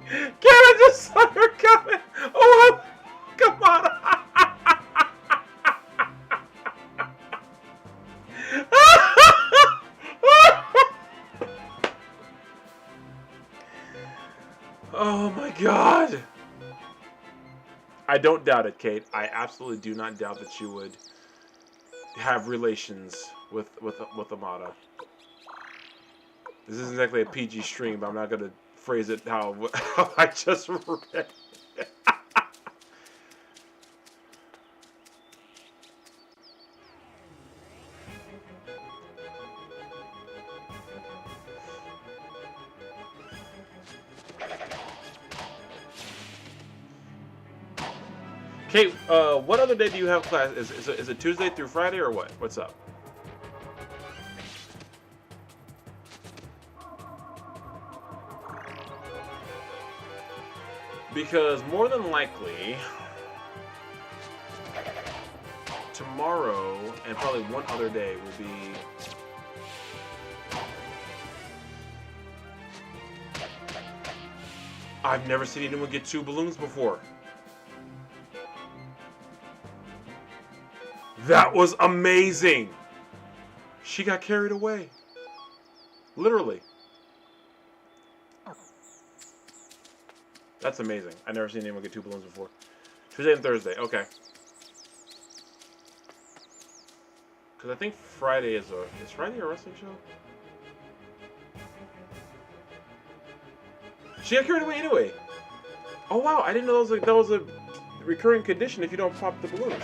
Kevin just saw her coming. Oh, come on. Oh my God. I don't doubt it, Kate. I absolutely do not doubt that you would have relations with Amada. This isn't exactly a PG stream, but I'm not gonna phrase it how I just read. Kate, what other day do you have class? Is it Tuesday through Friday or what? What's up? Because more than likely, tomorrow and probably one other day will be I've never seen anyone get 2 balloons before. That was amazing. She got carried away. Literally. That's amazing. I've never seen anyone get 2 balloons before. Tuesday and Thursday. Okay. Because I think Friday is Friday a wrestling show? She got carried away anyway. Oh wow, I didn't know that was a recurring condition if you don't pop the balloons.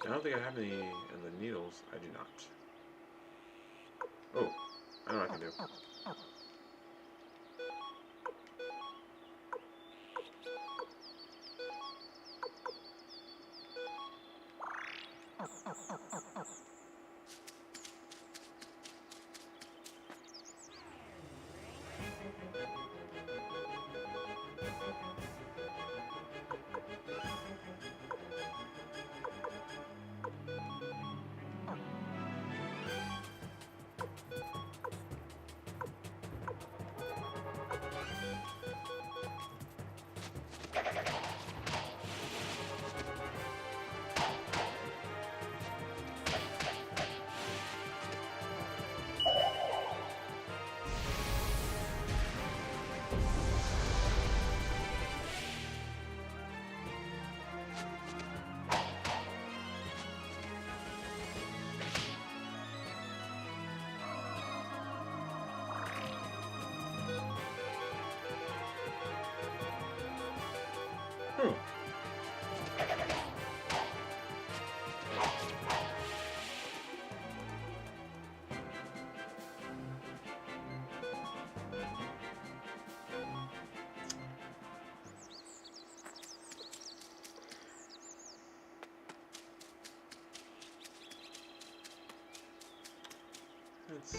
I don't think I have any in the needles. I do not. Oh, I know what I can do.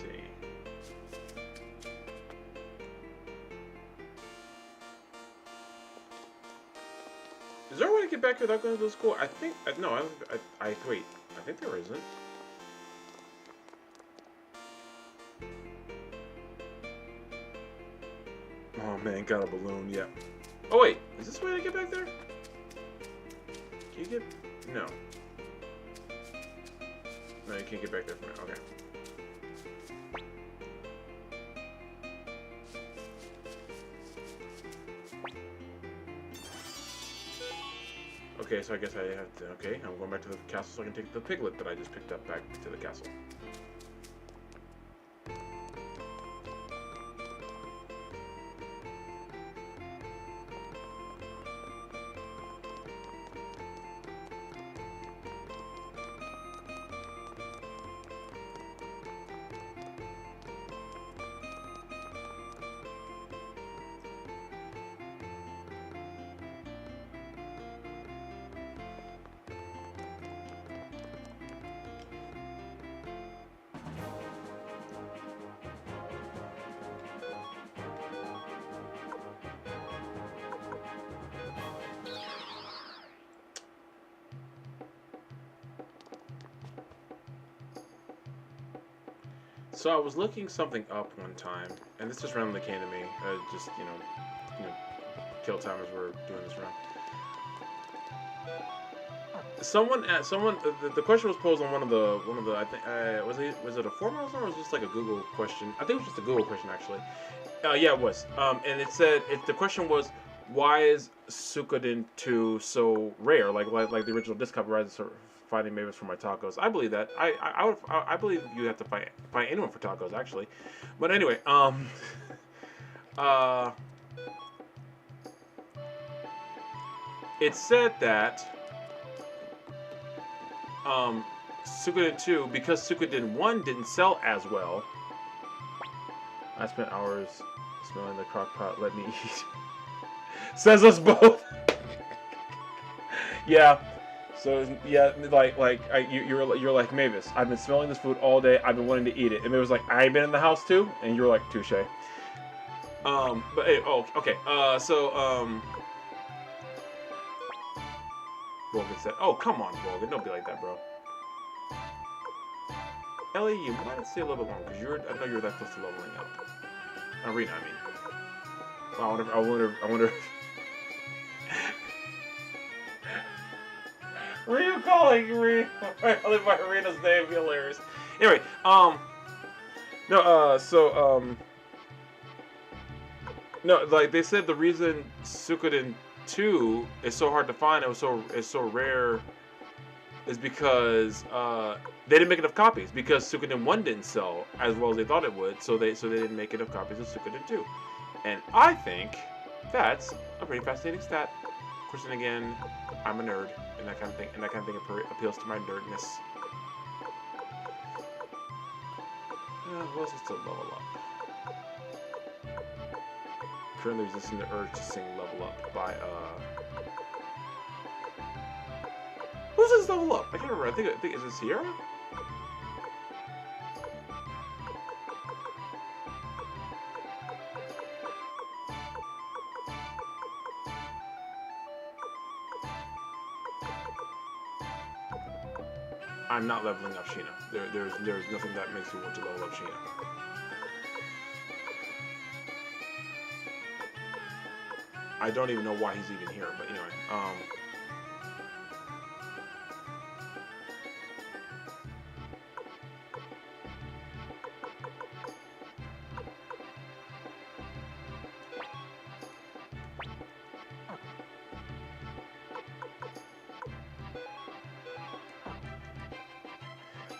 see. Is there a way to get back here without going to the school? I think no. I wait. I think there isn't. Oh man, got a balloon. Yeah. Oh wait, is this the way to get back there? Can you get? No. No, you can't get back there from it. Okay. Okay, so I guess I have to. Okay, I'm going back to the castle so I can take the piglet that I just picked up back to the castle. So I was looking something up one time, and this just randomly came to me. Just you know, kill time as we're doing this round. The question was posed on one of the I think was it a forum or was it just like a Google question? I think it was just a Google question actually. Yeah, it was. And it said the question was, why is Suikoden 2 so rare? Like the original disc copyright finding mavis for my tacos. I believe that. I believe you have to find anyone for tacos actually. But anyway, it said that Suikoden 2, because Suikoden 1 didn't sell as well. I spent hours smelling the crock pot. Let me eat. Says us both. Yeah. So yeah, you're like Mavis. I've been smelling this food all day. I've been wanting to eat it. And Mavis was like, I've been in the house too. And you're like, touche. But hey, oh, okay. Morgan said, "Oh, come on, Morgan. Don't be like that, bro." Ellie, you might stay a little bit longer because I know you're that close to leveling up. Arena, I mean. Well, I wonder. Ryu calling Ryu. My Arena's name be hilarious. Anyway, no, like they said, the reason Suikoden 2 is so hard to find, it's so rare, is because they didn't make enough copies, because Suikoden 1 didn't sell as well as they thought it would, so they didn't make enough copies of Suikoden 2. And I think that's a pretty fascinating stat. Of course, and again, I'm a nerd, and that kind of thing appeals to my nerdness. Who else is to level up? Currently resisting the urge to sing Level Up by who's this Level Up? I can't remember. I think is it Sierra? I'm not leveling up Sheena. There's nothing that makes me want to level up Sheena. I don't even know why he's even here, but anyway,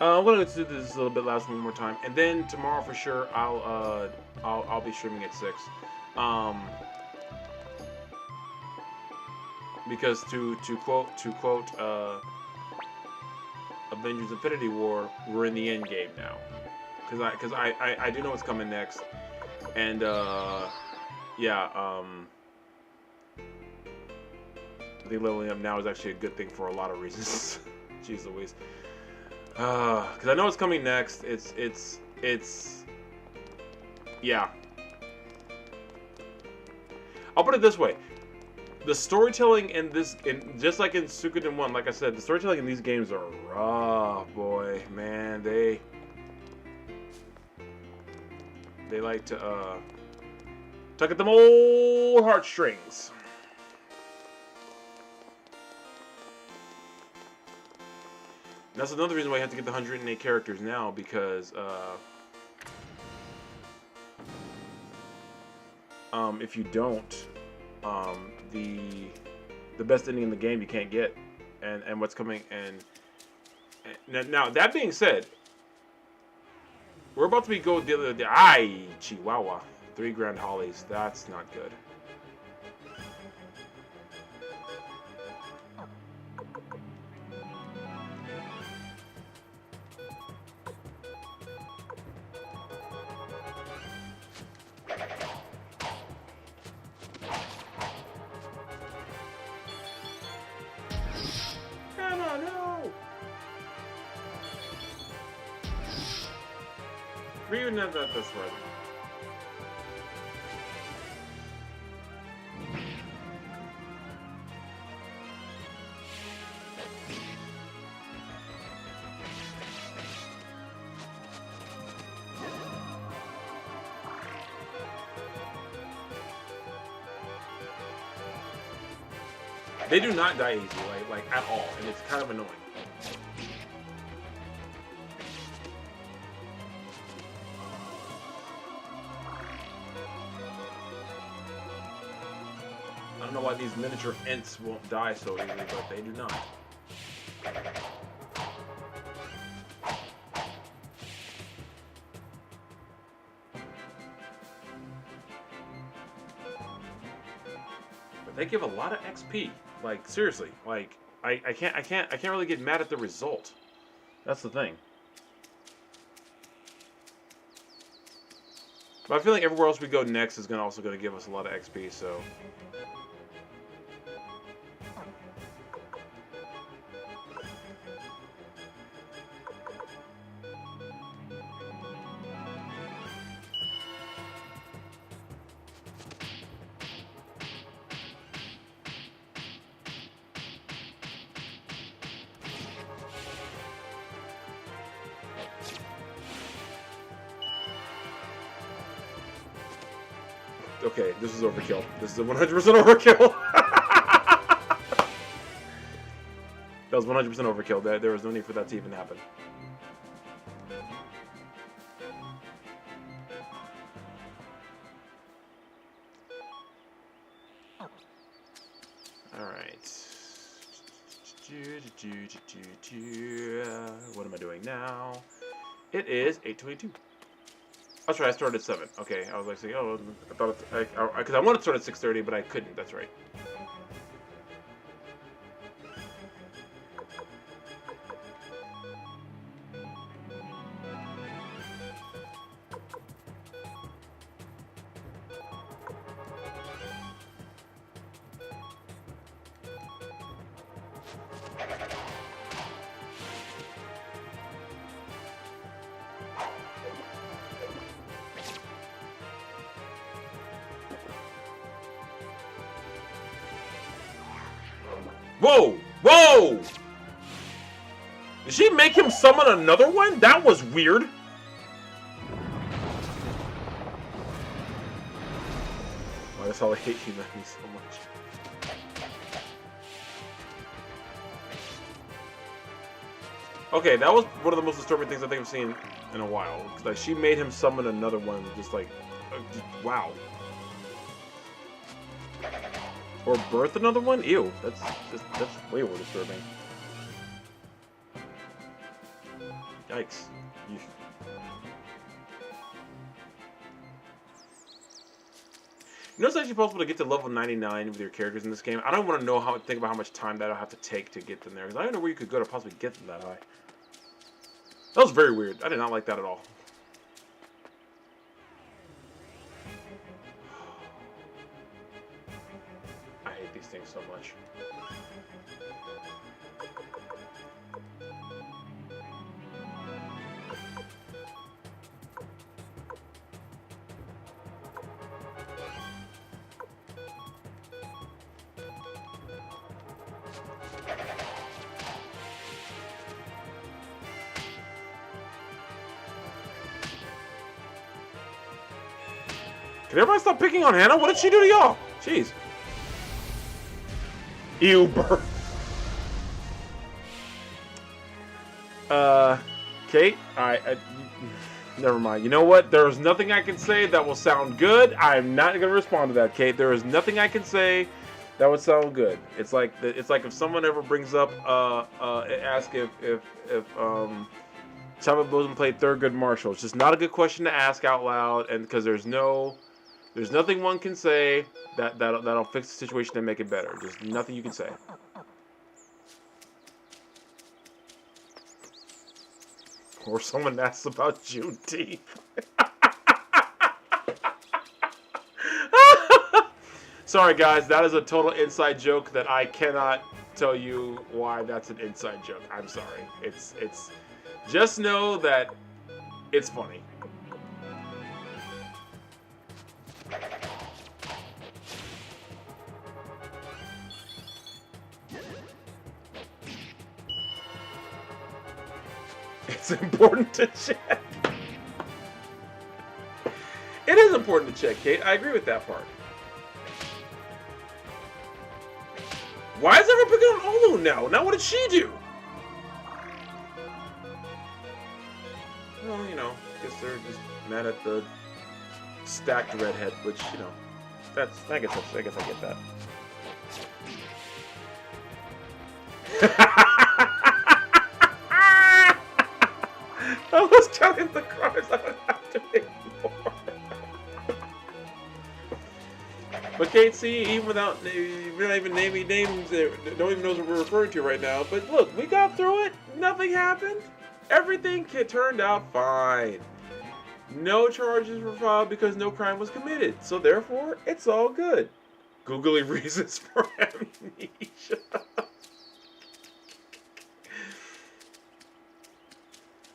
I'm gonna do this a little bit last one more time, and then tomorrow for sure I'll be streaming at 6. Because to quote Avengers Infinity War, we're in the end game now. Because I do know what's coming next, and yeah, I think leveling up now is actually a good thing for a lot of reasons. Jeez Louise. Because I know what's coming next. It's it's, yeah. I'll put it this way. The storytelling in this, just like in Suikoden 1, like I said, the storytelling in these games are rough, boy. Man, they like to tug at them old heartstrings. And that's another reason why you have to get the 108 characters now, because if you don't, the best ending in the game you can't get, and what's coming. And now that being said, we're about to be go the Chihuahua 3 Grand Hollies. That's not good. Not that this right. They do not die easy, like at all, and it's kind of annoying. I don't know why these miniature Ents won't die so easily, but they do not. But they give a lot of XP. Like seriously, like I can't really get mad at the result. That's the thing. But I feel like everywhere else we go next is also gonna give us a lot of XP, so. Okay, this is overkill. This is a 100% overkill. That was 100% overkill. There was no need for that to even happen. Alright. What am I doing now? It is 8:22. That's right, I started at 7. Okay, I was like, saying, oh, I thought it's, because I wanted to start at 6:30, but I couldn't. That's right. Whoa! Whoa! Did she make him summon another one? That was weird. Oh, that's how I hate humanity so much. Okay, that was one of the most disturbing things I think I've seen in a while. Like, she made him summon another one, just like, wow. Or birth another one? Ew, that's way more disturbing. Yikes. You know it's actually possible to get to level 99 with your characters in this game? I don't want to think about how much time that'll have to take to get them there, because I don't know where you could go to possibly get them that high. That was very weird. I did not like that at all. Things so much. Can everybody stop picking on Hannah? What did she do to y'all? Jeez. Ew, burp. Kate, never mind. You know what? There is nothing I can say that will sound good. I'm not gonna respond to that, Kate. There is nothing I can say that would sound good. It's like if someone ever brings up ask if Chadwick Boseman played Thurgood Marshall. It's just not a good question to ask out loud, and because there's nothing one can say that'll fix the situation and make it better. Just nothing you can say. Or someone asks about Juneteenth. Sorry, guys, that is a total inside joke that I cannot tell you why that's an inside joke. I'm sorry. It's just know that it's funny. It's important to check. It is important to check, Kate. I agree with that part. Why is everyone picking on Olu now? Now what did she do? Well, you know, I guess they're just mad at the stacked redhead, which, you know, I guess I get that. I was counting the cards. I don't have to make more. But Kate, see, even without we're not even naming names, no one even knows what we're referring to right now. But look, we got through it. Nothing happened. Everything turned out fine. No charges were filed because no crime was committed. So therefore, it's all good. Googly reasons for amnesia.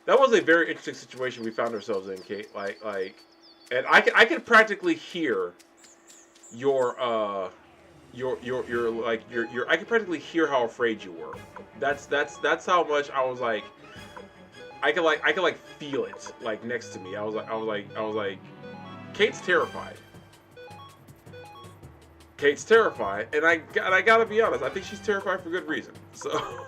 That was a very interesting situation we found ourselves in, Kate. And I could practically hear I could practically hear how afraid you were. That's how much I was like. I could feel it like next to me. I was like, Kate's terrified. Kate's terrified, and I gotta be honest. I think she's terrified for good reason. So.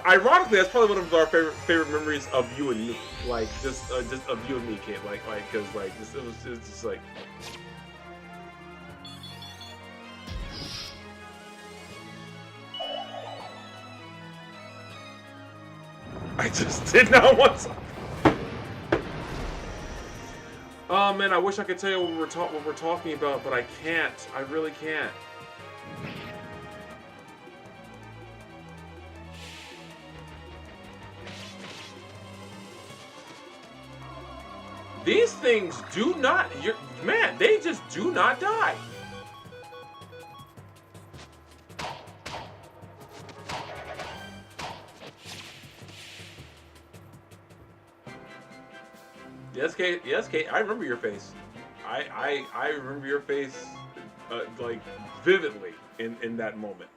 Ironically, that's probably one of our favorite memories of you and me. Like just of you and me, Kate. Because it was just like. I just did not want to. Oh man, I wish I could tell you what we're talking about, but I can't. I really can't. These things do not, man, they just do not die. Yes, Kate. Yes, Kate. I remember your face. I remember your face, like vividly in that moment.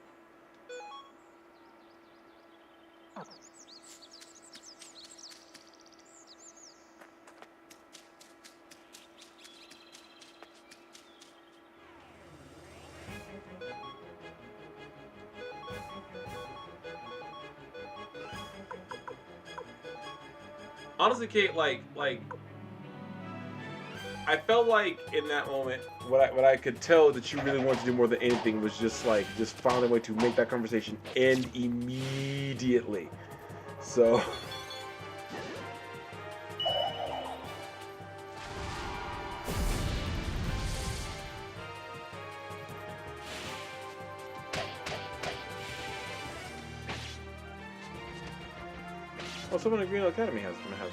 Honestly, Kate, like I felt like in that moment, what I could tell that you really wanted to do more than anything was just find a way to make that conversation end immediately. So. Oh, someone at Green Hill Academy has my album.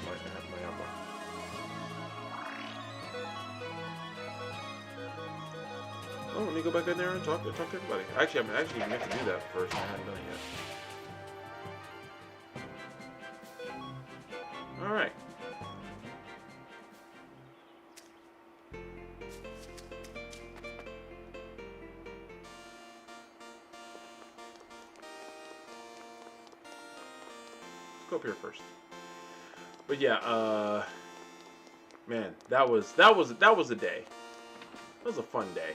Oh, let me go back in there and talk to everybody. Actually, I'm actually meant to do that first, and I hadn't done it yet. All right. go up here first. But yeah, man, that was a day. That was a fun day.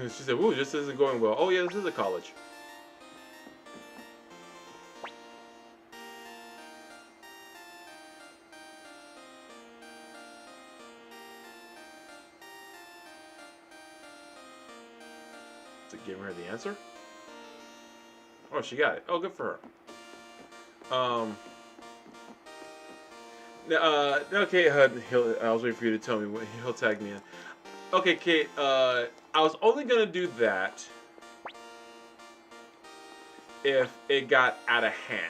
She said, "Ooh, this isn't going well." Oh yeah, this is a college. Is it giving her the answer? Oh, she got it. Oh, good for her. Okay, I was waiting for you to tell me what he'll tag me in. Okay, Kate, I was only gonna do that if it got out of hand.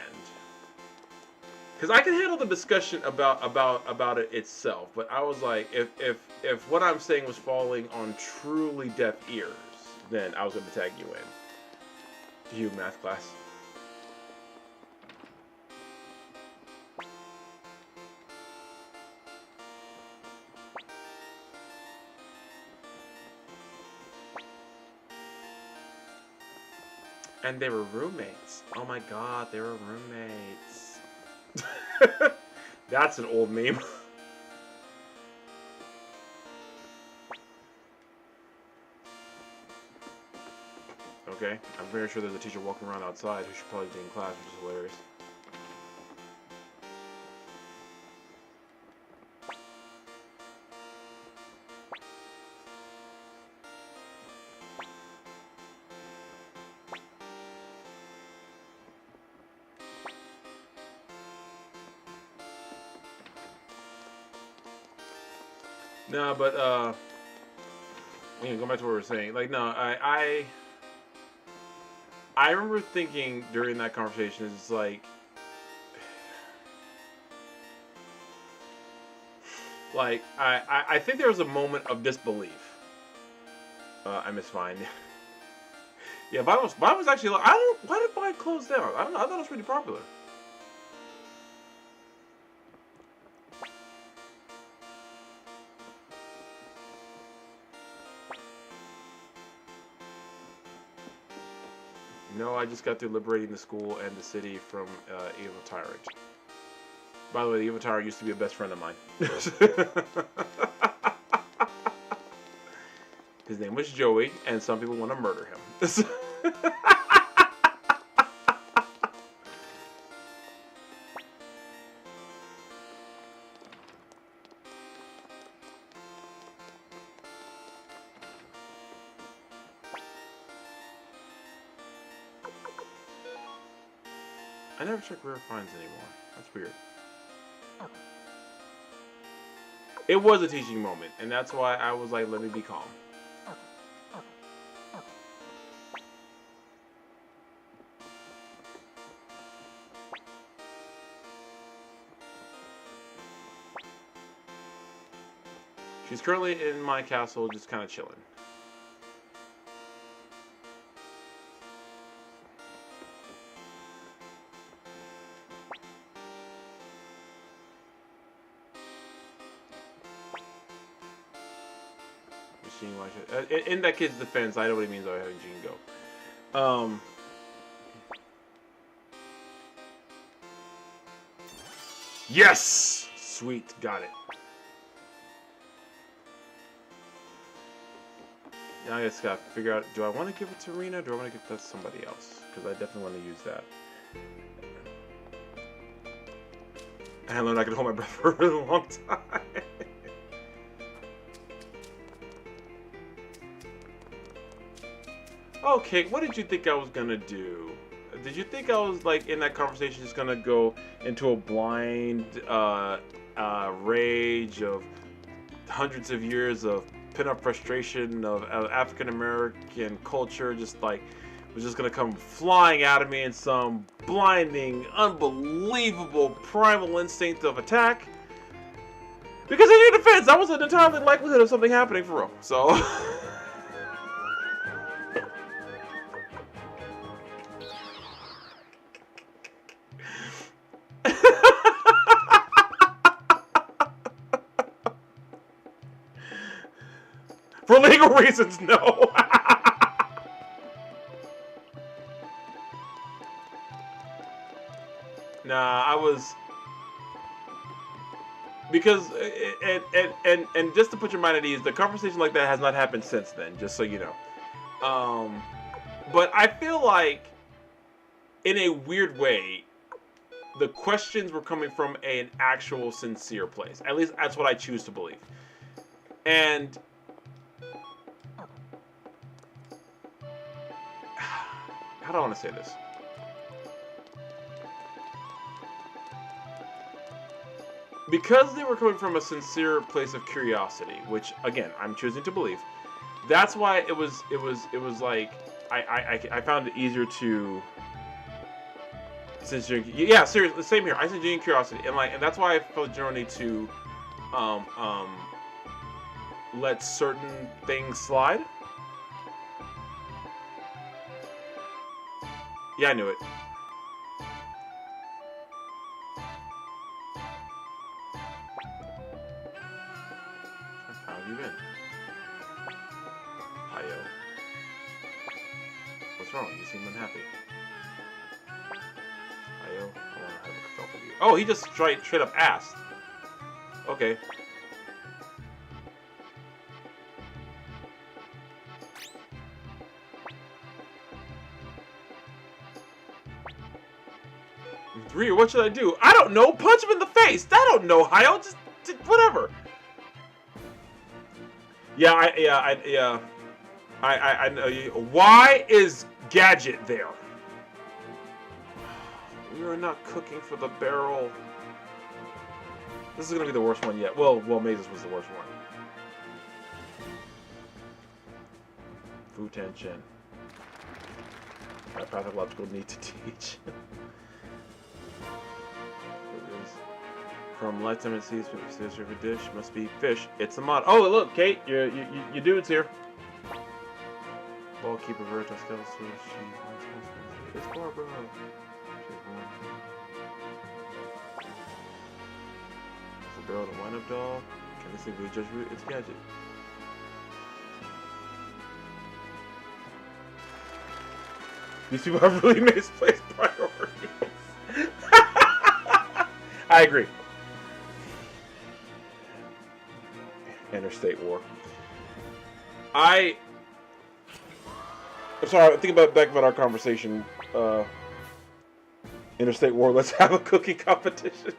Because I can handle the discussion about it itself, but I was like, if what I'm saying was falling on truly deaf ears, then I was gonna tag you in. You math class. And they were roommates. Oh my god, they were roommates. That's an old meme. Okay, I'm very sure there's a teacher walking around outside who should probably be in class, which is hilarious. No, but going back to what we were saying, like, no, I remember thinking during that conversation, it's like I think there was a moment of disbelief. I miss Vine. Yeah, Vine was actually like, why did Vine close down? I don't know. I thought it was pretty popular. No, I just got through liberating the school and the city from Evil Tyrant. By the way, the Evil Tyrant used to be a best friend of mine. His name was Joey, and some people want to murder him. I never check rare finds anymore. That's weird. It was a teaching moment, and that's why I was like, let me be calm. She's currently in my castle, just kind of chilling. In that kid's defense, I know what he means by having Jean go. Yes! Sweet, got it. Now I just gotta figure out, do I want to give it to Rena, or do I want to give that to somebody else? Because I definitely want to use that. And I learned I could hold my breath for a really long time. Okay, what did you think I was gonna do? Did you think I was, like, in that conversation just gonna go into a blind rage of hundreds of years of pent-up frustration of African-American culture, just like, was just gonna come flying out of me in some blinding, unbelievable primal instinct of attack? Because in your defense, that was an entirely likelihood of something happening for real, so... legal reasons, no. Nah, I was because and just to put your mind at ease, the conversation like that has not happened since then. Just so you know. But I feel like, in a weird way, the questions were coming from an actual sincere place. At least that's what I choose to believe. And how do I want to say this? Because they were coming from a sincere place of curiosity, which again I'm choosing to believe. That's why it was like I found it easier to yeah, seriously, same here. I said genuine curiosity, and that's why I felt general need to let certain things slide. Yeah, I knew it. How have you been? Hiyo. What's wrong? You seem unhappy. Hiyo, I want to have a talk with you. Oh, he just straight up asked. Okay. Three, what should I do? I don't know. Punch him in the face. I don't know, Hiyo. Just whatever. Yeah, I know you. Why is Gadget there? We are not cooking for the barrel. This is gonna be the worst one yet. Well, Mazes was the worst one. Futan Chen. My pathological need to teach. From lifetime and seas, favorite dish must be fish. It's a mod. Oh, look, Kate, your dude's here. Ballkeeper Veritas tells us she. It's Barbara. It's a barrel, the wind-up doll. Can this thing really judge root? It's Gadget. These people have really misplaced priorities. I agree. Interstate war. I'm sorry. I'm thinking back about our conversation. Interstate war. Let's have a cooking competition.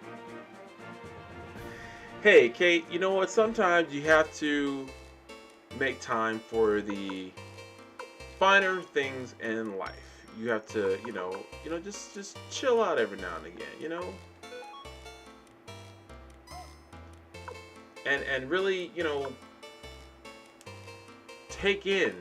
Hey, Kate. You know what? Sometimes you have to make time for the finer things in life. You have to, just chill out every now and again. You know. And really, take in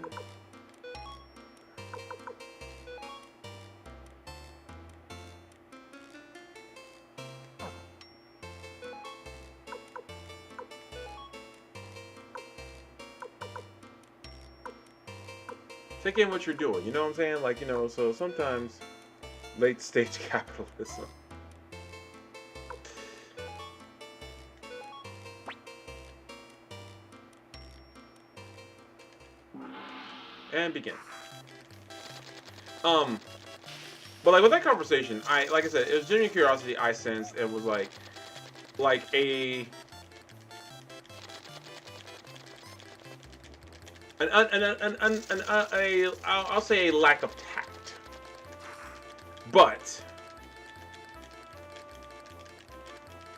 what you're doing. You know what I'm saying? Like, so sometimes late stage capitalism. And begin. But like with that conversation, like I said, it was genuine curiosity. I sensed it was like I'll say a lack of tact, but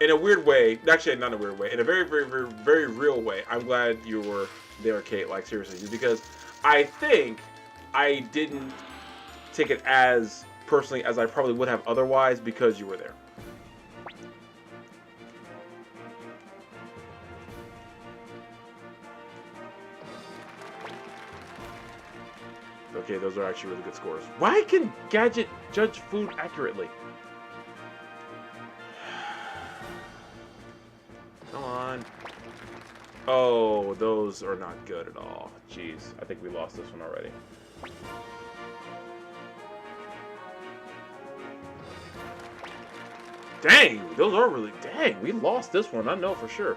in a weird way, actually not in a weird way, in a very, very, very, very real way. I'm glad you were there, Kate. Like seriously, because I think I didn't take it as personally as I probably would have otherwise because you were there. Okay, those are actually really good scores. Why can Gadget judge food accurately? Come on. Oh, those are not good at all. Jeez, I think we lost this one already. Dang, those are really... Dang, we lost this one. I know for sure.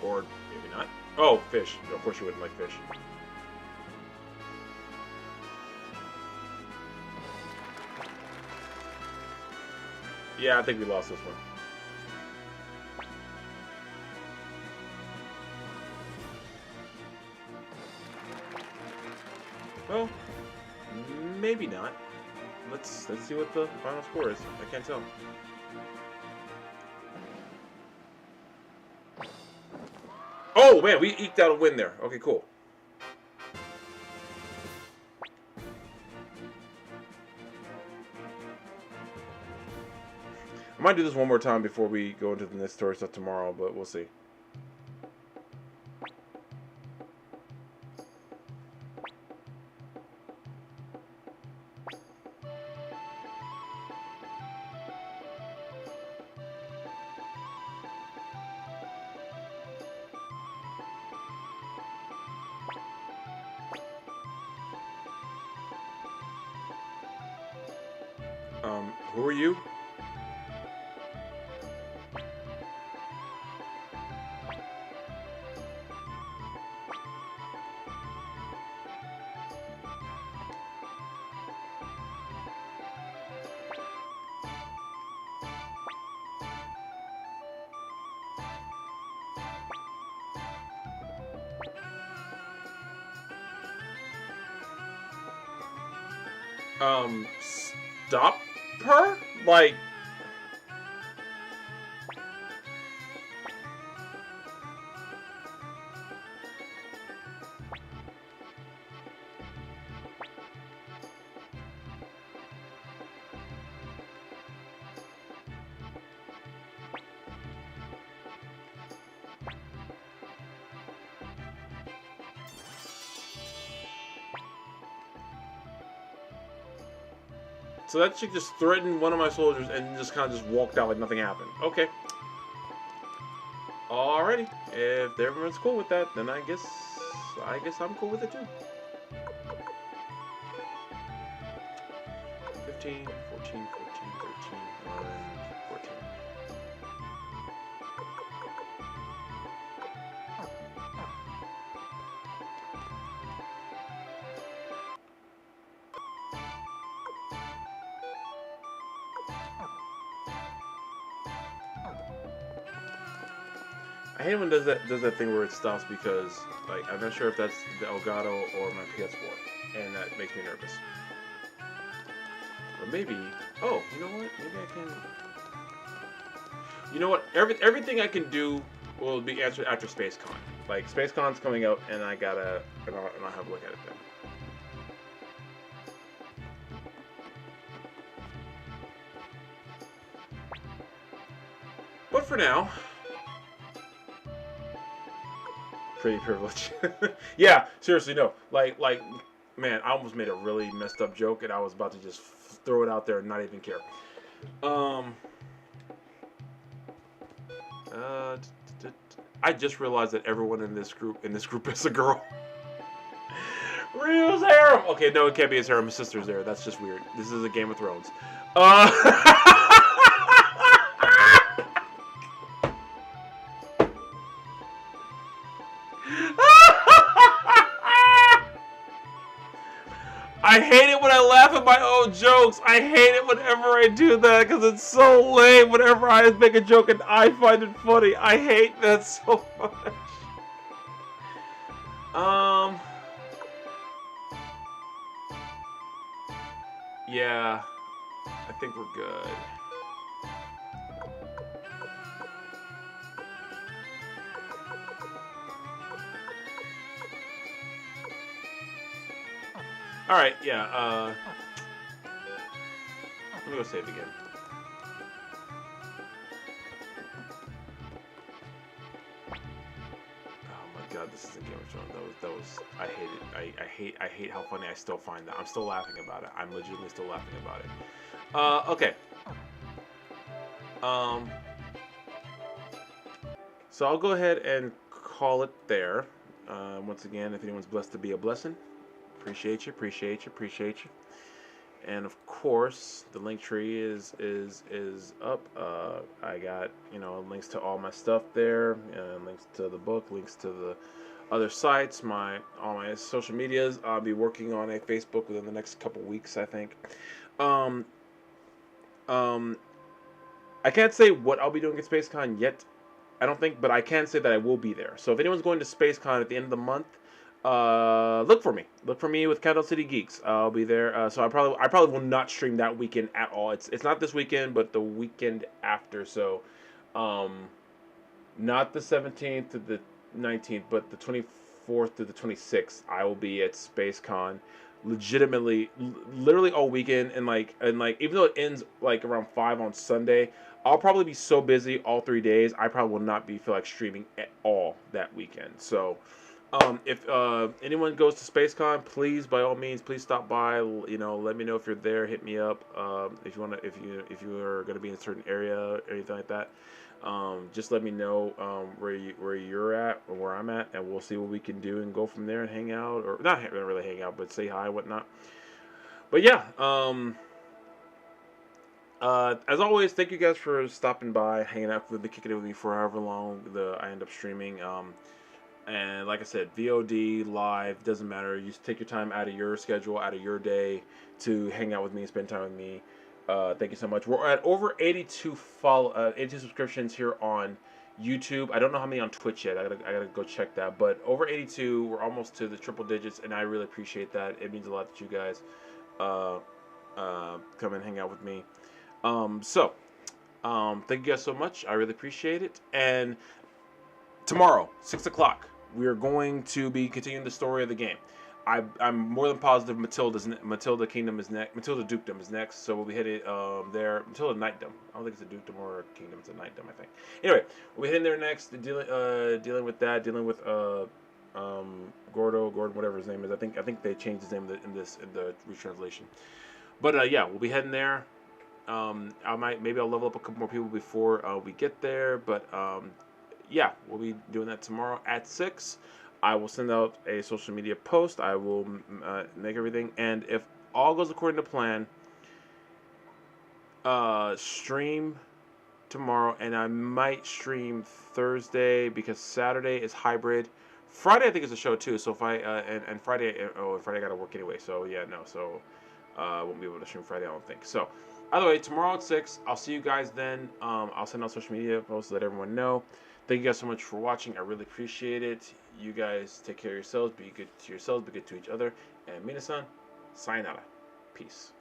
Or maybe not. Oh, fish. Of course you wouldn't like fish. Yeah, I think we lost this one. Well, maybe not. Let's see what the final score is. I can't tell. Oh man, we eked out a win there. Okay, cool. I might do this one more time before we go into the next story stuff tomorrow, but we'll see. Who are you? Stop her? Like... So that chick just threatened one of my soldiers and just kind of just walked out like nothing happened. Okay. Alrighty. If everyone's cool with that, then I guess I'm cool with it too. 15, 14, 14, 13, 11, 14. I hate when it does that thing where it stops because like I'm not sure if that's the Elgato or my PS4, and that makes me nervous. But maybe, oh, you know what? Maybe I can. You know what? Everything I can do will be answered after SpaceCon. Like SpaceCon's coming out, and I'll have a look at it then. But for now. Pretty privilege. Yeah, seriously, no. Like, man, I almost made a really messed up joke, and I was about to just throw it out there and not even care. I just realized that everyone in this group is a girl. Ryu's harem. Okay, no, it can't be his harem. His sister's there. That's just weird. This is a Game of Thrones. I hate it when I laugh at my own jokes. I hate it whenever I do that because it's so lame whenever I make a joke and I find it funny. I hate that so much. Yeah, I think we're good. Alright, yeah, let me go save again. Oh my god, this is a Game of Thrones. That was I hate it. I hate how funny I still find that. I'm still laughing about it. I'm legitimately still laughing about it. Okay. So I'll go ahead and call it there. Once again, if anyone's blessed to be a blessing, appreciate you, appreciate you, appreciate you. And of course, the link tree is up. I got got, you know, links to all my stuff there, links to the book, links to the other sites, all my social medias. I'll be working on a Facebook within the next couple weeks, I think. Um, um, I can't say what I'll be doing at SpaceCon yet, I don't think, but I can say that I will be there. So if anyone's going to SpaceCon at the end of the month, look for me. Look for me with Candle City Geeks. I'll be there. So I probably will not stream that weekend at all. It's not this weekend, but the weekend after. So, not the 17th to the 19th, but the 24th to the 26th. I will be at SpaceCon, legitimately, literally all weekend, and even though it ends like around 5 on Sunday, I'll probably be so busy all 3 days. I probably will not feel like streaming at all that weekend. So, if anyone goes to SpaceCon, please, by all means, please stop by. You know, let me know if you're there. Hit me up if you want to. If you are going to be in a certain area or anything like that. Just let me know where you're at or where I'm at, and we'll see what we can do and go from there and hang out, or not really hang out, but say hi and whatnot. But yeah, as always, thank you guys for stopping by, hanging out with me, kicking it with me for however long I end up streaming. And like I said, VOD, live, doesn't matter. You just take your time out of your schedule, out of your day to hang out with me and spend time with me. Thank you so much. We're at over 82 82 subscriptions here on YouTube. I don't know how many on Twitch yet. I gotta go check that. But over 82, we're almost to the triple digits, and I really appreciate that. It means a lot that you guys come and hang out with me. Thank you guys so much. I really appreciate it. And tomorrow, 6 o'clock, we are going to be continuing the story of the game. I'm more than positive Matilda Kingdom is next. Matilda Dukedom is next, so we'll be headed there. Matilda Knightdom. I don't think it's a Dukedom or a Kingdom. It's a Knightdom, I think. Anyway, we'll be heading there next, dealing with that, dealing with Gordon, whatever his name is. I think they changed his name in the retranslation. But yeah, we'll be heading there. Maybe I'll level up a couple more people before we get there. But yeah, we'll be doing that tomorrow at 6. I will send out a social media post. I will make everything, and if all goes according to plan, stream tomorrow, and I might stream Thursday because Saturday is hybrid. Friday I think is a show too. So if and Friday, Friday I gotta work anyway. So yeah, no. So I won't be able to stream Friday, I don't think. So either way, tomorrow at 6. I'll see you guys then. I'll send out social media posts to let everyone know. Thank you guys so much for watching. I really appreciate it. You guys take care of yourselves. Be good to yourselves. Be good to each other. And Minasan, sayonara. Peace.